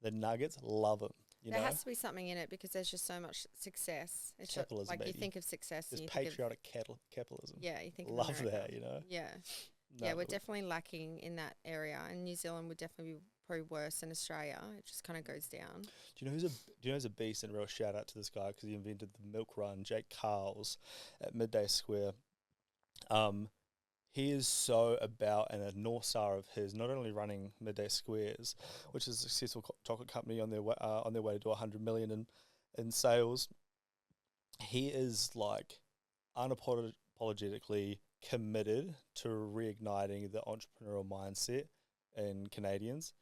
the Nuggets love them. There has to be something in it because there's just so much success. It's capitalism, like baby. You think of success. There's and patriotic capitalism. Yeah, you think love of America. that, you know. Yeah, no, yeah, we're definitely lacking in that area, and New Zealand would definitely be probably worse than Australia. It just kind of goes down. Do you know who's a beast? And a real shout out to this guy because he invented the milk run, Jake Carls at Midday Square. He is so about, and a North Star of his, not only running Midday Squares, which is a successful chocolate company on their way to do 100 million in sales. He is like unapologetically committed to reigniting the entrepreneurial mindset in Canadians.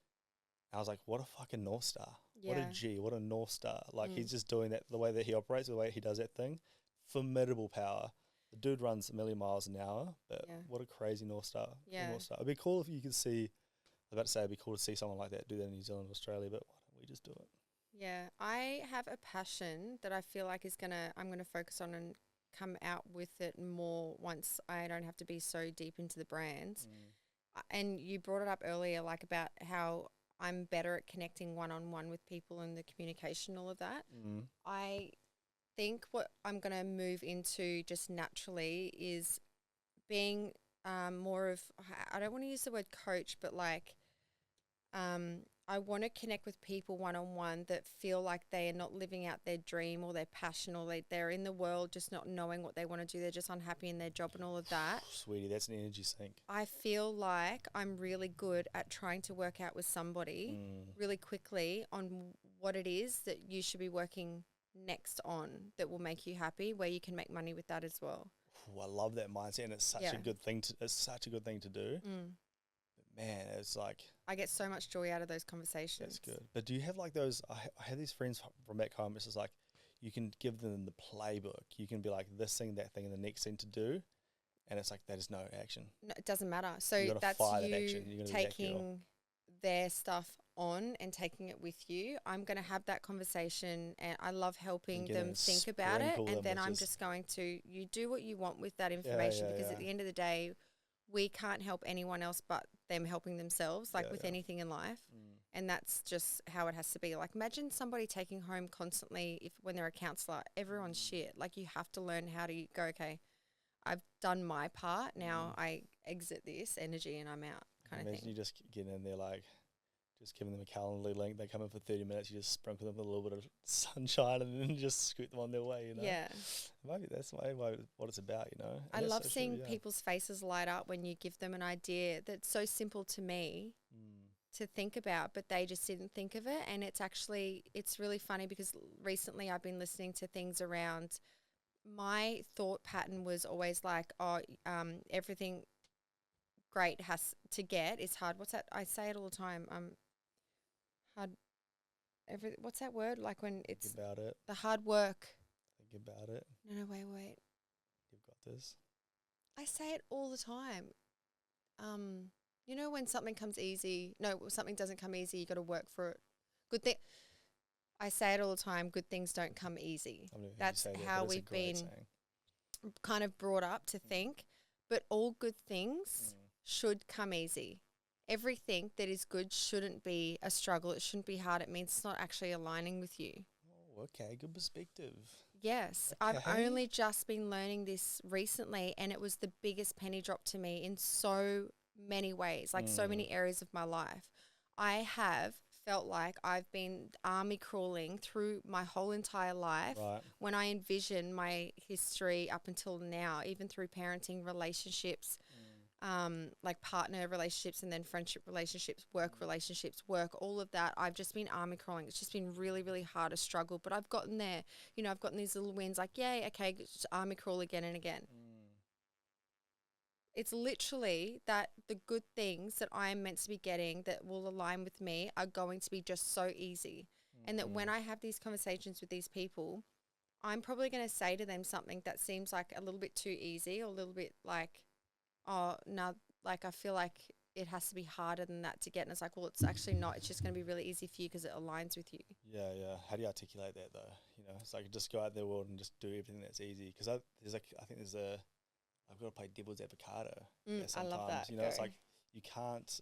I was like, what a fucking North Star. Yeah. What a G, what a North Star. Like, he's just doing that, the way that he operates, the way he does that thing. Formidable power. The dude runs 1 million miles an hour, but what a crazy North Star. Yeah. North Star. It'd be cool if you could see, I was about to say it'd be cool to see someone like that do that in New Zealand or Australia, but why don't we just do it? Yeah. I have a passion that I feel like I'm going to focus on and come out with it more once I don't have to be so deep into the brands. And you brought it up earlier, like about how I'm better at connecting one-on-one with people and the communication, all of that. I think what I'm going to move into just naturally is being more of, I don't want to use the word coach, but like I want to connect with people one-on-one that feel like they are not living out their dream or their passion, or they're in the world just not knowing what they want to do. They're just unhappy in their job and all of that. Sweetie, that's an energy sink. I feel like I'm really good at trying to work out with somebody really quickly on what it is that you should be working next on that will make you happy, where you can make money with that as well. Ooh, I love that mindset, and it's such a good thing to do. But man, it's like, I get so much joy out of those conversations. That's good. But do you have like those, I have these friends from back home, it's just like, you can give them the playbook. You can be like this thing, that thing, and the next thing to do. And it's like, that is no action. No, it doesn't matter. So that's you taking their stuff on and taking it with you. I'm going to have that conversation, and I love helping them think about it. And then I'm just going to, you do what you want with that information, because at the end of the day, we can't help anyone else but them helping themselves, like with anything in life. And that's just how it has to be. Like, imagine somebody taking home constantly, when they're a counsellor, everyone's shit. Like, you have to learn how to go, okay, I've done my part. Now I exit this energy and I'm out, kind of thing. Imagine you just get in there, like, just giving them a Calendly link. They come in for 30 minutes. You just sprinkle them with a little bit of sunshine and then just scoot them on their way, you know? Yeah. Maybe that's what it's about, you know? And I love seeing people's faces light up when you give them an idea that's so simple to me to think about, but they just didn't think of it. And it's really funny because recently I've been listening to things around, my thought pattern was always like, everything great has to get is hard. What's that? I say it all the time. Hard. What's that word? Like when it's think about it. The hard work. Think about it. No, wait. You've got this. I say it all the time. You know when something comes easy? No, something doesn't come easy. You got to work for it. Good thing. I say it all the time. Good things don't come easy. That's how we've been kind of brought up to think. But all good things should come easy. Everything that is good shouldn't be a struggle. It shouldn't be hard. It means it's not actually aligning with you. Oh, okay. Good perspective. Yes. Okay. I've only just been learning this recently, and it was the biggest penny drop to me in so many ways, like so many areas of my life. I have felt like I've been army crawling through my whole entire life. Right. When I envision my history up until now, even through parenting, relationships, like partner relationships, and then friendship relationships, work relationships, all of that. I've just been army crawling. It's just been really, really hard, a struggle, but I've gotten there. You know, I've gotten these little wins like, yay, okay, just army crawl again and again. It's literally that the good things that I am meant to be getting that will align with me are going to be just so easy. And that when I have these conversations with these people, I'm probably going to say to them something that seems like a little bit too easy or a little bit like, oh, no, like I feel like it has to be harder than that to get. And it's like, well, it's actually not. It's just going to be really easy for you because it aligns with you. Yeah, yeah. How do you articulate that though? You know, it's like just go out there world and just do everything that's easy. Because I think I've got to play devil's avocado. I love that. You know, it's like you can't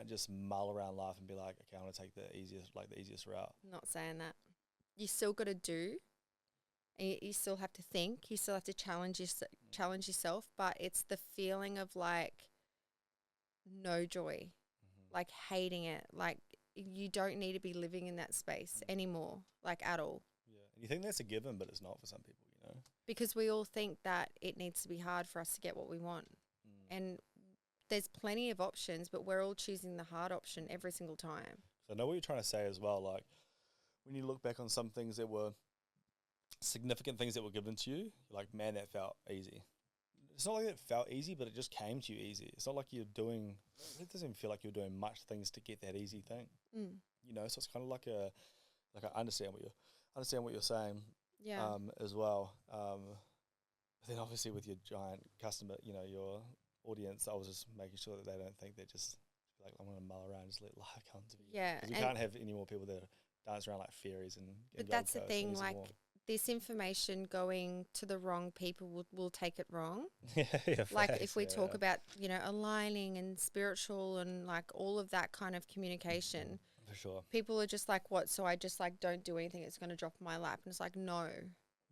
just mull around life and be like, okay, I want to take the easiest route. Not saying that. You still got to do. And you still have to think. You still have to challenge yourself. But it's the feeling of like no joy, like hating it. Like you don't need to be living in that space anymore, like at all. Yeah, and you think that's a given, but it's not for some people, you know. Because we all think that it needs to be hard for us to get what we want. And there's plenty of options, but we're all choosing the hard option every single time. So I know what you're trying to say as well. Like when you look back on some things that were significant things that were given to you, you're like, man, that felt easy. It's not like it felt easy, but it just came to you easy. It's not like it doesn't even feel like you're doing much things to get that easy thing. You know, so it's kind of like I understand what you're saying. Yeah. As well. But then obviously with your giant customer, you know, your audience, I was just making sure that they don't think they're just like, I'm going to mull around and just let life come to me. Yeah. Because we can't have any more people that dance around like fairies and But that's the thing, like this information going to the wrong people will take it wrong. Like if we talk about, you know, aligning and spiritual and like all of that kind of communication. For sure. People are just like, what? So I just like don't do anything. It's going to drop in my lap. And it's like, no.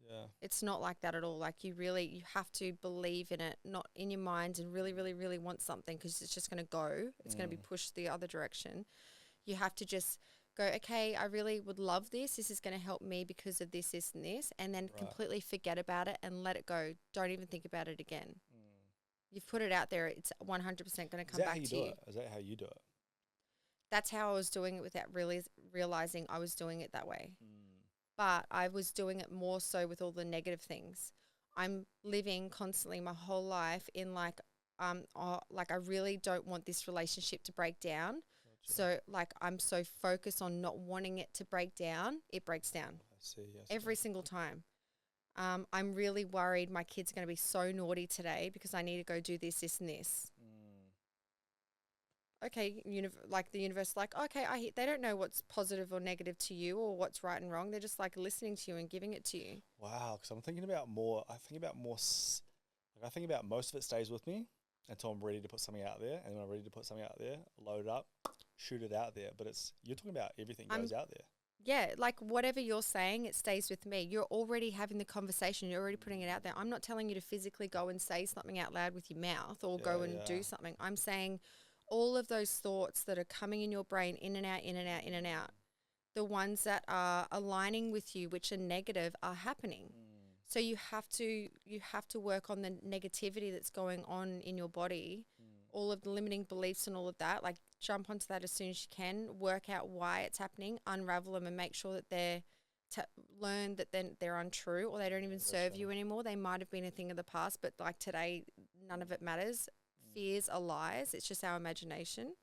Yeah. It's not like that at all. Like you have to believe in it, not in your mind, and really, really, really want something because it's just going to go. It's going to be pushed the other direction. You have to just go, okay, I really would love this. This is going to help me because of this, this, and this. And then completely forget about it and let it go. Don't even think about it again. You've put it out there. It's 100% going to come back to you. Is that how you do it? That's how I was doing it without really realizing I was doing it that way. But I was doing it more so with all the negative things. I'm living constantly my whole life in like I really don't want this relationship to break down. Gotcha. So like I'm so focused on not wanting it to break down, it breaks down. I see. Every single time. I'm really worried my kid's going to be so naughty today because I need to go do this, this, and this. Okay, like the universe, like, okay, they don't know what's positive or negative to you or what's right and wrong. They're just like listening to you and giving it to you. Wow, because I think about most of it stays with me until I'm ready to put something out there. And when I'm ready to put something out there, load it up, shoot it out there. But you're talking about everything goes out there. Yeah, like whatever you're saying, it stays with me. You're already having the conversation. You're already putting it out there. I'm not telling you to physically go and say something out loud with your mouth or go and do something. I'm saying all of those thoughts that are coming in your brain, in and out, in and out, in and out, the ones that are aligning with you, which are negative, are happening. So you have to work on the negativity that's going on in your body, all of the limiting beliefs and all of that. Like jump onto that as soon as you can, work out why it's happening, unravel them and make sure that learn that then they're untrue or they don't even serve you anymore. They might have been a thing of the past, but like today, none of it matters. Fears are lies. It's just our imagination.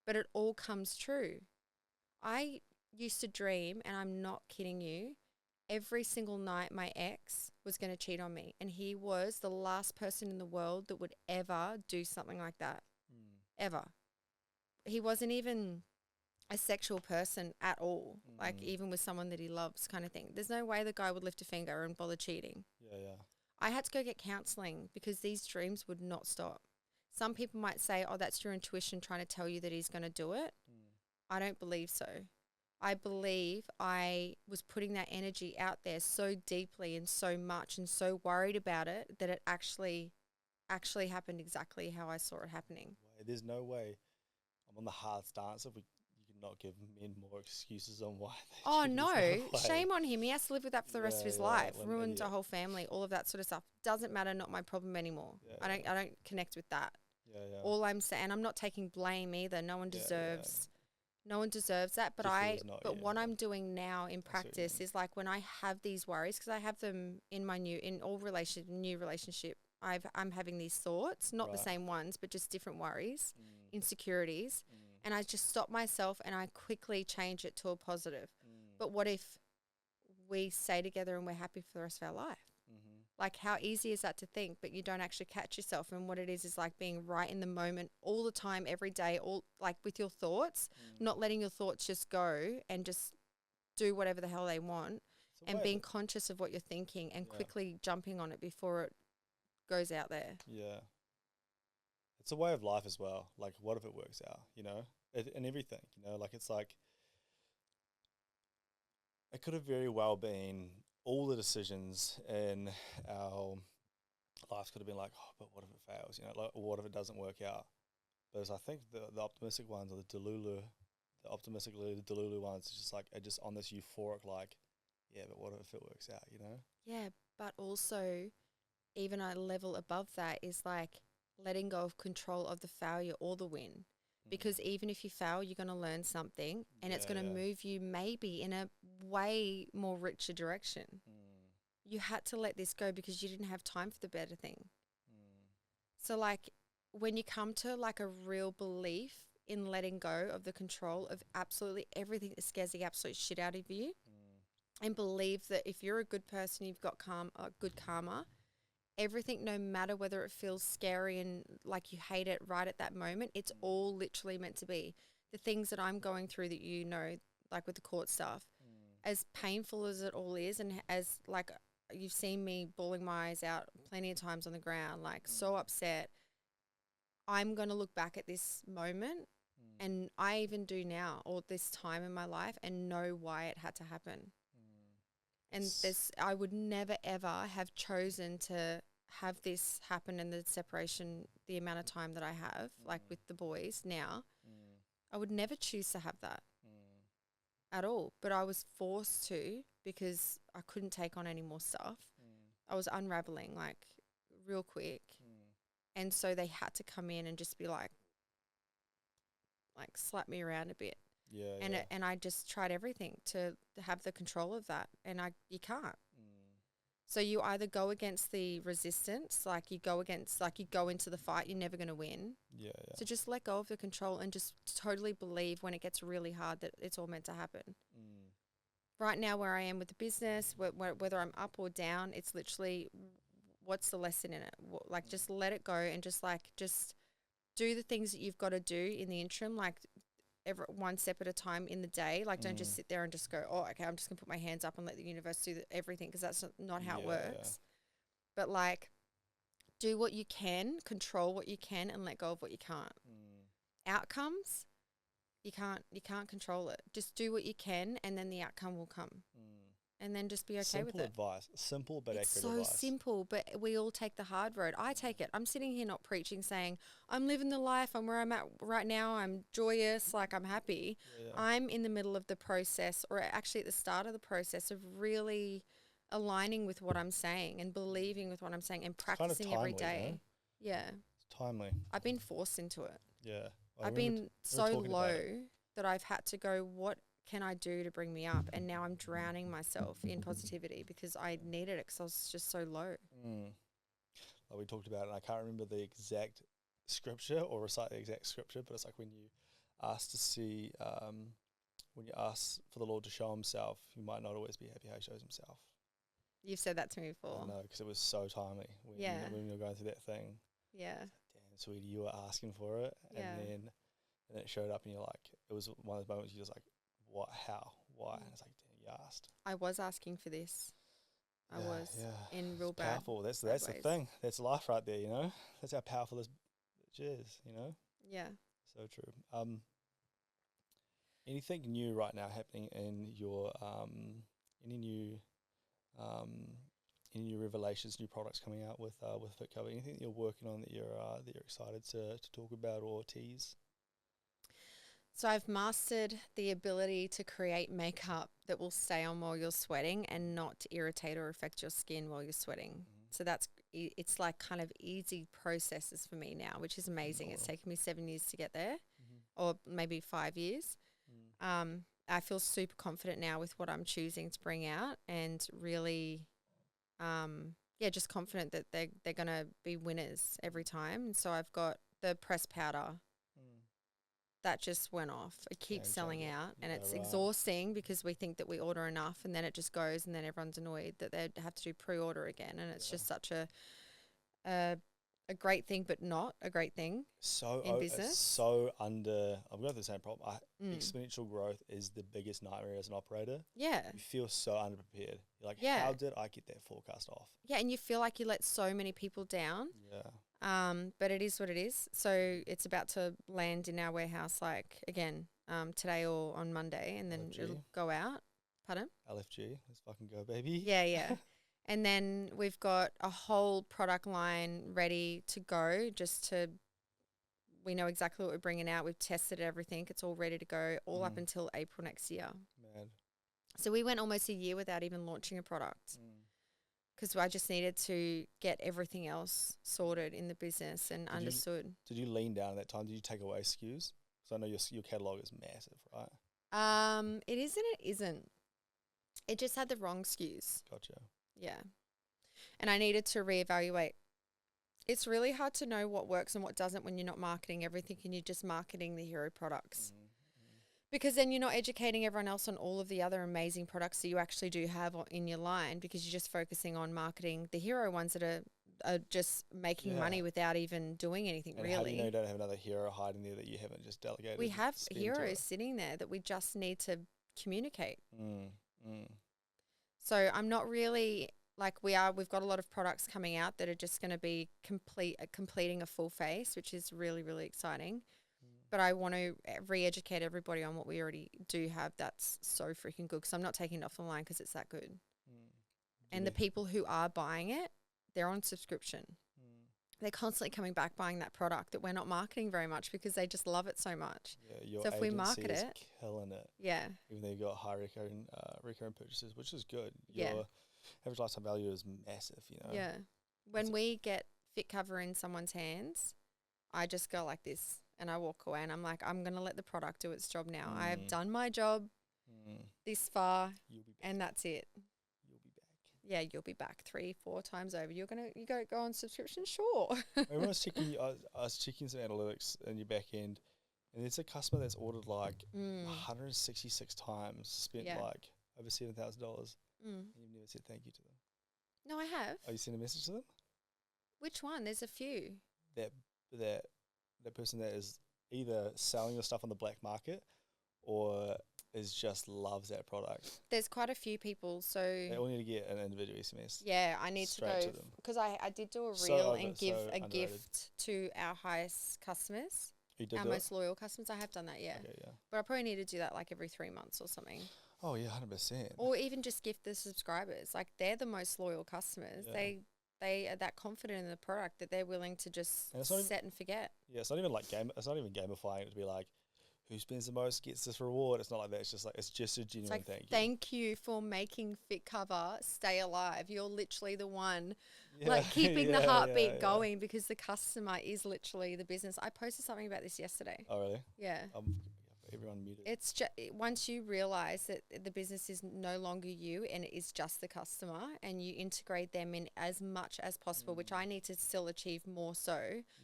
But it all comes true. I used to dream, and I'm not kidding you, every single night my ex was going to cheat on me. And he was the last person in the world that would ever do something like that. Ever. He wasn't even a sexual person at all. Like even with someone that he loves kind of thing. There's no way the guy would lift a finger and bother cheating. Yeah. I had to go get counselling because these dreams would not stop. Some people might say, oh, that's your intuition trying to tell you that he's going to do it. I don't believe so. I believe I was putting that energy out there so deeply and so much and so worried about it that it actually happened exactly how I saw it happening. There's no way. I'm on the hard stance of you cannot give men more excuses on why they Oh, no. Shame on him. He has to live with that for the rest of his life. Ruined a whole family, all of that sort of stuff. Doesn't matter, not my problem anymore. I don't connect with that. All I'm saying, I'm not taking blame either. No one deserves that. But what I'm doing now in practice is like when I have these worries, because I have them in my new relationship, I'm having these thoughts, not the Right. same ones, but just different worries, Mm. insecurities. Mm. And I just stop myself and I quickly change it to a positive. Mm. But what if we stay together and we're happy for the rest of our life? Mm-hmm. Like, how easy is that to think, but you don't actually catch yourself. And what it is like being right in the moment all the time, every day, all like with your thoughts, not letting your thoughts just go and just do whatever the hell they want, It's a and way being of- conscious of what you're thinking and Yeah. quickly jumping on it before it goes out there. Yeah. It's a way of life as well. Like, what if it works out, and everything, like, it's like, it could have very well been all the decisions in our lives could have been like, oh, but what if it fails, like, or what if it doesn't work out? But I think the optimistic ones are the optimistically the Delulu ones, just like, are just on this euphoric, like, yeah, but what if it works out? Yeah, but also even a level above that is like letting go of control of the failure or the win. Because even if you fail, you're going to learn something and it's going to move you maybe in a way more richer direction. You had to let this go because you didn't have time for the better thing. So like when you come to like a real belief in letting go of the control of absolutely everything that scares the absolute shit out of you, and believe that if you're a good person, you've got good karma, everything, no matter whether it feels scary and like you hate it right at that moment, it's all literally meant to be. The things that I'm going through that like with the court stuff, as painful as it all is, and as like you've seen me bawling my eyes out plenty of times on the ground, like so upset, I'm going to look back at this moment, and I even do now, or this time in my life, and know why it had to happen. And I would never ever have chosen to have this happen in the separation, the amount of time that I have, like with the boys now. I would never choose to have that at all. But I was forced to because I couldn't take on any more stuff. I was unraveling like real quick. And so they had to come in and just be like slap me around a bit. Yeah, And I just tried everything to have the control of that, and you can't. So you either go against the resistance, like you go into the fight, you're never going to win. Yeah. So just let go of the control and just totally believe when it gets really hard that it's all meant to happen. Right now where I am with the business, whether I'm up or down, it's literally what's the lesson in it? Just let it go and just do the things that you've got to do in the interim, like one step at a time in the day. Like don't just sit there and just go, oh, okay, I'm just gonna put my hands up and let the universe do everything, because that's not how it works. But like do what you can, control what you can, and let go of what you can't. Outcomes, you can't control it. Just do what you can, and then the outcome will come. And then just be okay with it. Simple advice. Simple but it's accurate advice. so simple, but we all take the hard road. I take it. I'm sitting here not preaching, saying I'm living the life. I'm where I'm at right now. I'm joyous, like I'm happy. Yeah. I'm in the middle of the process, or actually at the start of the process of really aligning with what I'm saying and believing with what I'm saying and practicing kind of every timely, day. Yeah. It's timely. I've been forced into it. Yeah. I've been so low that I've had to go, what can I do to bring me up? And now I'm drowning myself in positivity because I needed it because I was just so low. Like we talked about it, and I can't remember the exact scripture or recite the exact scripture, but it's like when you ask to see, when you ask for the Lord to show himself, you might not always be happy how he shows himself. You've said that to me before. I know, because it was so timely when you're going through that thing. Yeah. Damn, sweetie, you were asking for it, and then it showed up, and you're like, it was one of those moments you're just like, what, how, why? And it's like, damn, you asked. I was asking for this. I was in real bad. Powerful. That's the thing. That's life right there. That's how powerful this bitch is. Yeah. So true. Anything new right now happening in your any new revelations, new products coming out with FitCover? Anything that you're working on that you're excited to talk about or tease? So I've mastered the ability to create makeup that will stay on while you're sweating and not irritate or affect your skin while you're sweating. So it's like kind of easy processes for me now, which is amazing. It's taken me 7 years to get there, or maybe 5 years. I feel super confident now with what I'm choosing to bring out, and really just confident that they're going to be winners every time. And so I've got the press powder that just went off. It keeps selling out, and it's exhausting because we think that we order enough, and then it just goes, and then everyone's annoyed that they have to do pre-order again, and it's just such a great thing, but not a great thing. In business, it's so under. I've got the same problem. Exponential growth is the biggest nightmare as an operator. Yeah, you feel so underprepared. You're like, how did I get that forecast off? Yeah, and you feel like you let so many people down. Yeah. But it is what it is. So it's about to land in our warehouse, like again, today or on Monday, and then it'll go out. Pardon? LFG, let's fucking go, baby. Yeah. And then we've got a whole product line ready to go. We know exactly what we're bringing out. We've tested everything. It's all ready to go, all up until April next year. Man. So we went almost a year without even launching a product. Because I just needed to get everything else sorted in the business and understood. Did you lean down at that time? Did you take away SKUs? Because I know your catalogue is massive, right? It is and it isn't. It just had the wrong SKUs. Gotcha. Yeah. And I needed to reevaluate. It's really hard to know what works and what doesn't when you're not marketing everything and you're just marketing the hero products. Because then you're not educating everyone else on all of the other amazing products that you actually do have in your line, because you're just focusing on marketing the hero ones that are just making money without even doing anything, and really. How do you know you don't have another hero hiding there that you haven't just delegated? We have heroes sitting there that we just need to communicate. So I'm not really we've got a lot of products coming out that are just going to be completing a full face, which is really, really exciting. But I want to re-educate everybody on what we already do have that's so freaking good, because I'm not taking it off the line because it's that good. And the people who are buying it, they're on subscription. They're constantly coming back buying that product that we're not marketing very much because they just love it so much. Yeah, your so if we market is it, killing it. Yeah. Even though you've got high recurring purchases, which is good. Yeah. Your average lifetime value is massive, Yeah. When we get fit cover in someone's hands, I just go like this. And I walk away and I'm like, I'm going to let the product do its job now. I have done my job this far, and that's it. You'll be back. Yeah, you'll be back 3-4 times over. You go on subscription? Sure. I was checking some analytics in your back end, and there's a customer that's ordered 166 times, spent over $7,000. And you've never said thank you to them. No, I have. Oh, you sent a message to them? Which one? There's a few. That person that is either selling your stuff on the black market or just loves that product. There's quite a few people, so they all need to get an individual SMS. Yeah, I need to go because I did do a reel and give a gift to our highest customers. You did our most loyal customers. I have done that, yeah. Okay, yeah. But I probably need to do that every 3 months or something. Oh yeah, 100%. Or even just gift the subscribers. They're the most loyal customers. Yeah. They are that confident in the product that they're willing to just set and forget. Yeah, it's not even it's not even gamifying it to be like, who spends the most gets this reward. It's not like that. It's just a genuine thank you for making Fit Cover stay alive. You're literally the one keeping the heartbeat going, because the customer is literally the business. I posted something about this yesterday. Oh really? Yeah. Everyone muted. It's just once you realize that the business is no longer you and it is just the customer, and you integrate them in as much as possible, which I need to still achieve more so.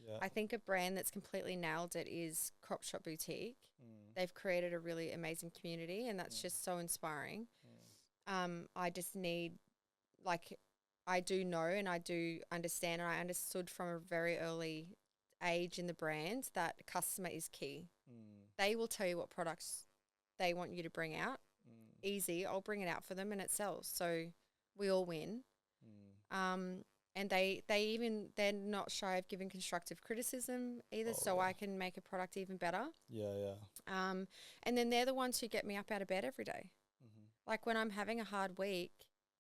Yeah. I think a brand that's completely nailed it is Crop Shop Boutique. They've created a really amazing community, and that's just so inspiring. I just need, I do know and I do understand, and I understood from a very early age in the brand that customer is key. They will tell you what products they want you to bring out. Easy, I'll bring it out for them and it sells. So we all win. And they're not shy of giving constructive criticism either, I can make a product even better. Yeah. And then they're the ones who get me up out of bed every day. Like when I'm having a hard week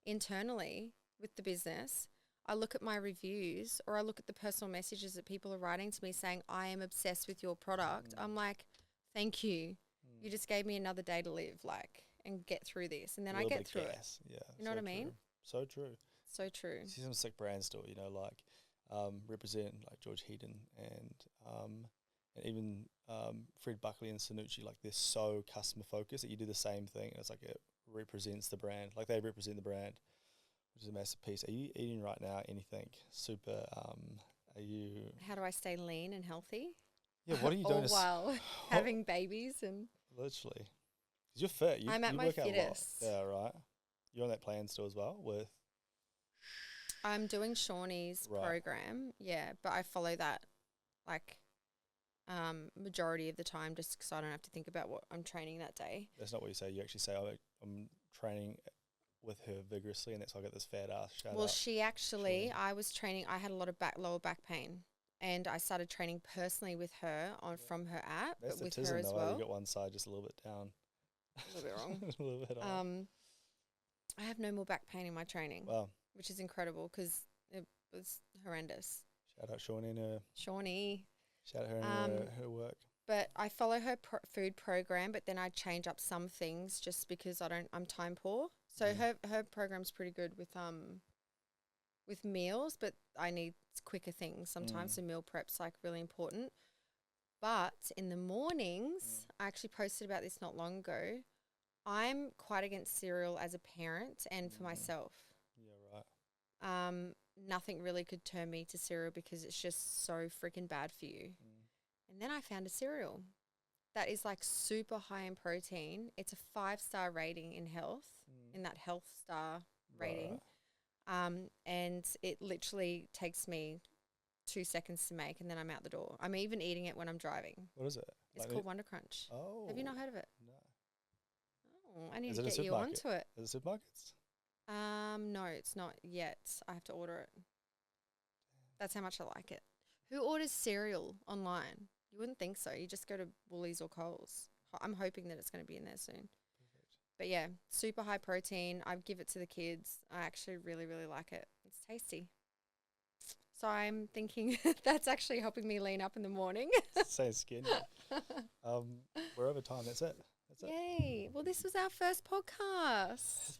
internally with the business, I look at my reviews or I look at the personal messages that people are writing to me saying, I am obsessed with your product. I'm like, thank you. You just gave me another day to live, and get through this. And then I get through it. Yeah. You know what I mean? So true. So true. See some sick brands still, represent George Heaton and even Fred Buckley and Sanucci, they're so customer focused that you do the same thing. And it's it represents the brand. They represent the brand, which is a massive piece. Are you eating right now anything super? Are you? How do I stay lean and healthy? Yeah, what are you doing? All while having babies and literally, 'cause you're fit. I'm at you my work out a lot. fittest. Yeah, right. You're on that plan still as well with. I'm doing Shawnee's Right. program, yeah, but I follow that like majority of the time just because I don't have to think about what I'm training that day. That's not what you say. You actually say, I'm training with her vigorously, and that's why I got this fat ass. Shout Well, out. she actually, Shawnee. I was training. I had a lot of lower back pain, and I started training personally with her from her app, That's but the with her tism as though. well. You got one side just a little bit down. A little bit wrong. A little bit on. I have no more back pain in my training, Wow. which is incredible because it was horrendous. Shout out Shawnee and her. Shawnee. Shout out her and her work. But I follow her food program, but then I change up some things just because I'm time poor. So her program's pretty good with meals, but I need quicker things sometimes. So meal prep's like really important. But in the mornings, I actually posted about this not long ago. I'm quite against cereal as a parent and for myself. Yeah, right. Nothing really could turn me to cereal because it's just so freaking bad for you. And then I found a cereal that is like super high in protein. It's a 5-star rating in health, in that health star rating. Right. And it literally takes me 2 seconds to make and then I'm out the door. I'm even eating it when I'm driving. What is it? It's called Wonder Crunch. Oh. Have you not heard of it? No. Oh, I need Is to it a get you supermarket? onto it. Is it supermarkets? No, it's not yet. I have to order it. That's how much I like it. Who orders cereal online? You wouldn't think so. You just go to Woolies or Coles. I'm hoping that it's going to be in there soon. Perfect. But yeah, super high protein. I give it to the kids. I actually really, really like it. It's tasty. So I'm thinking that's actually helping me lean up in the morning. Say skin. We're over time. That's it. Yay. Well, this was our first podcast.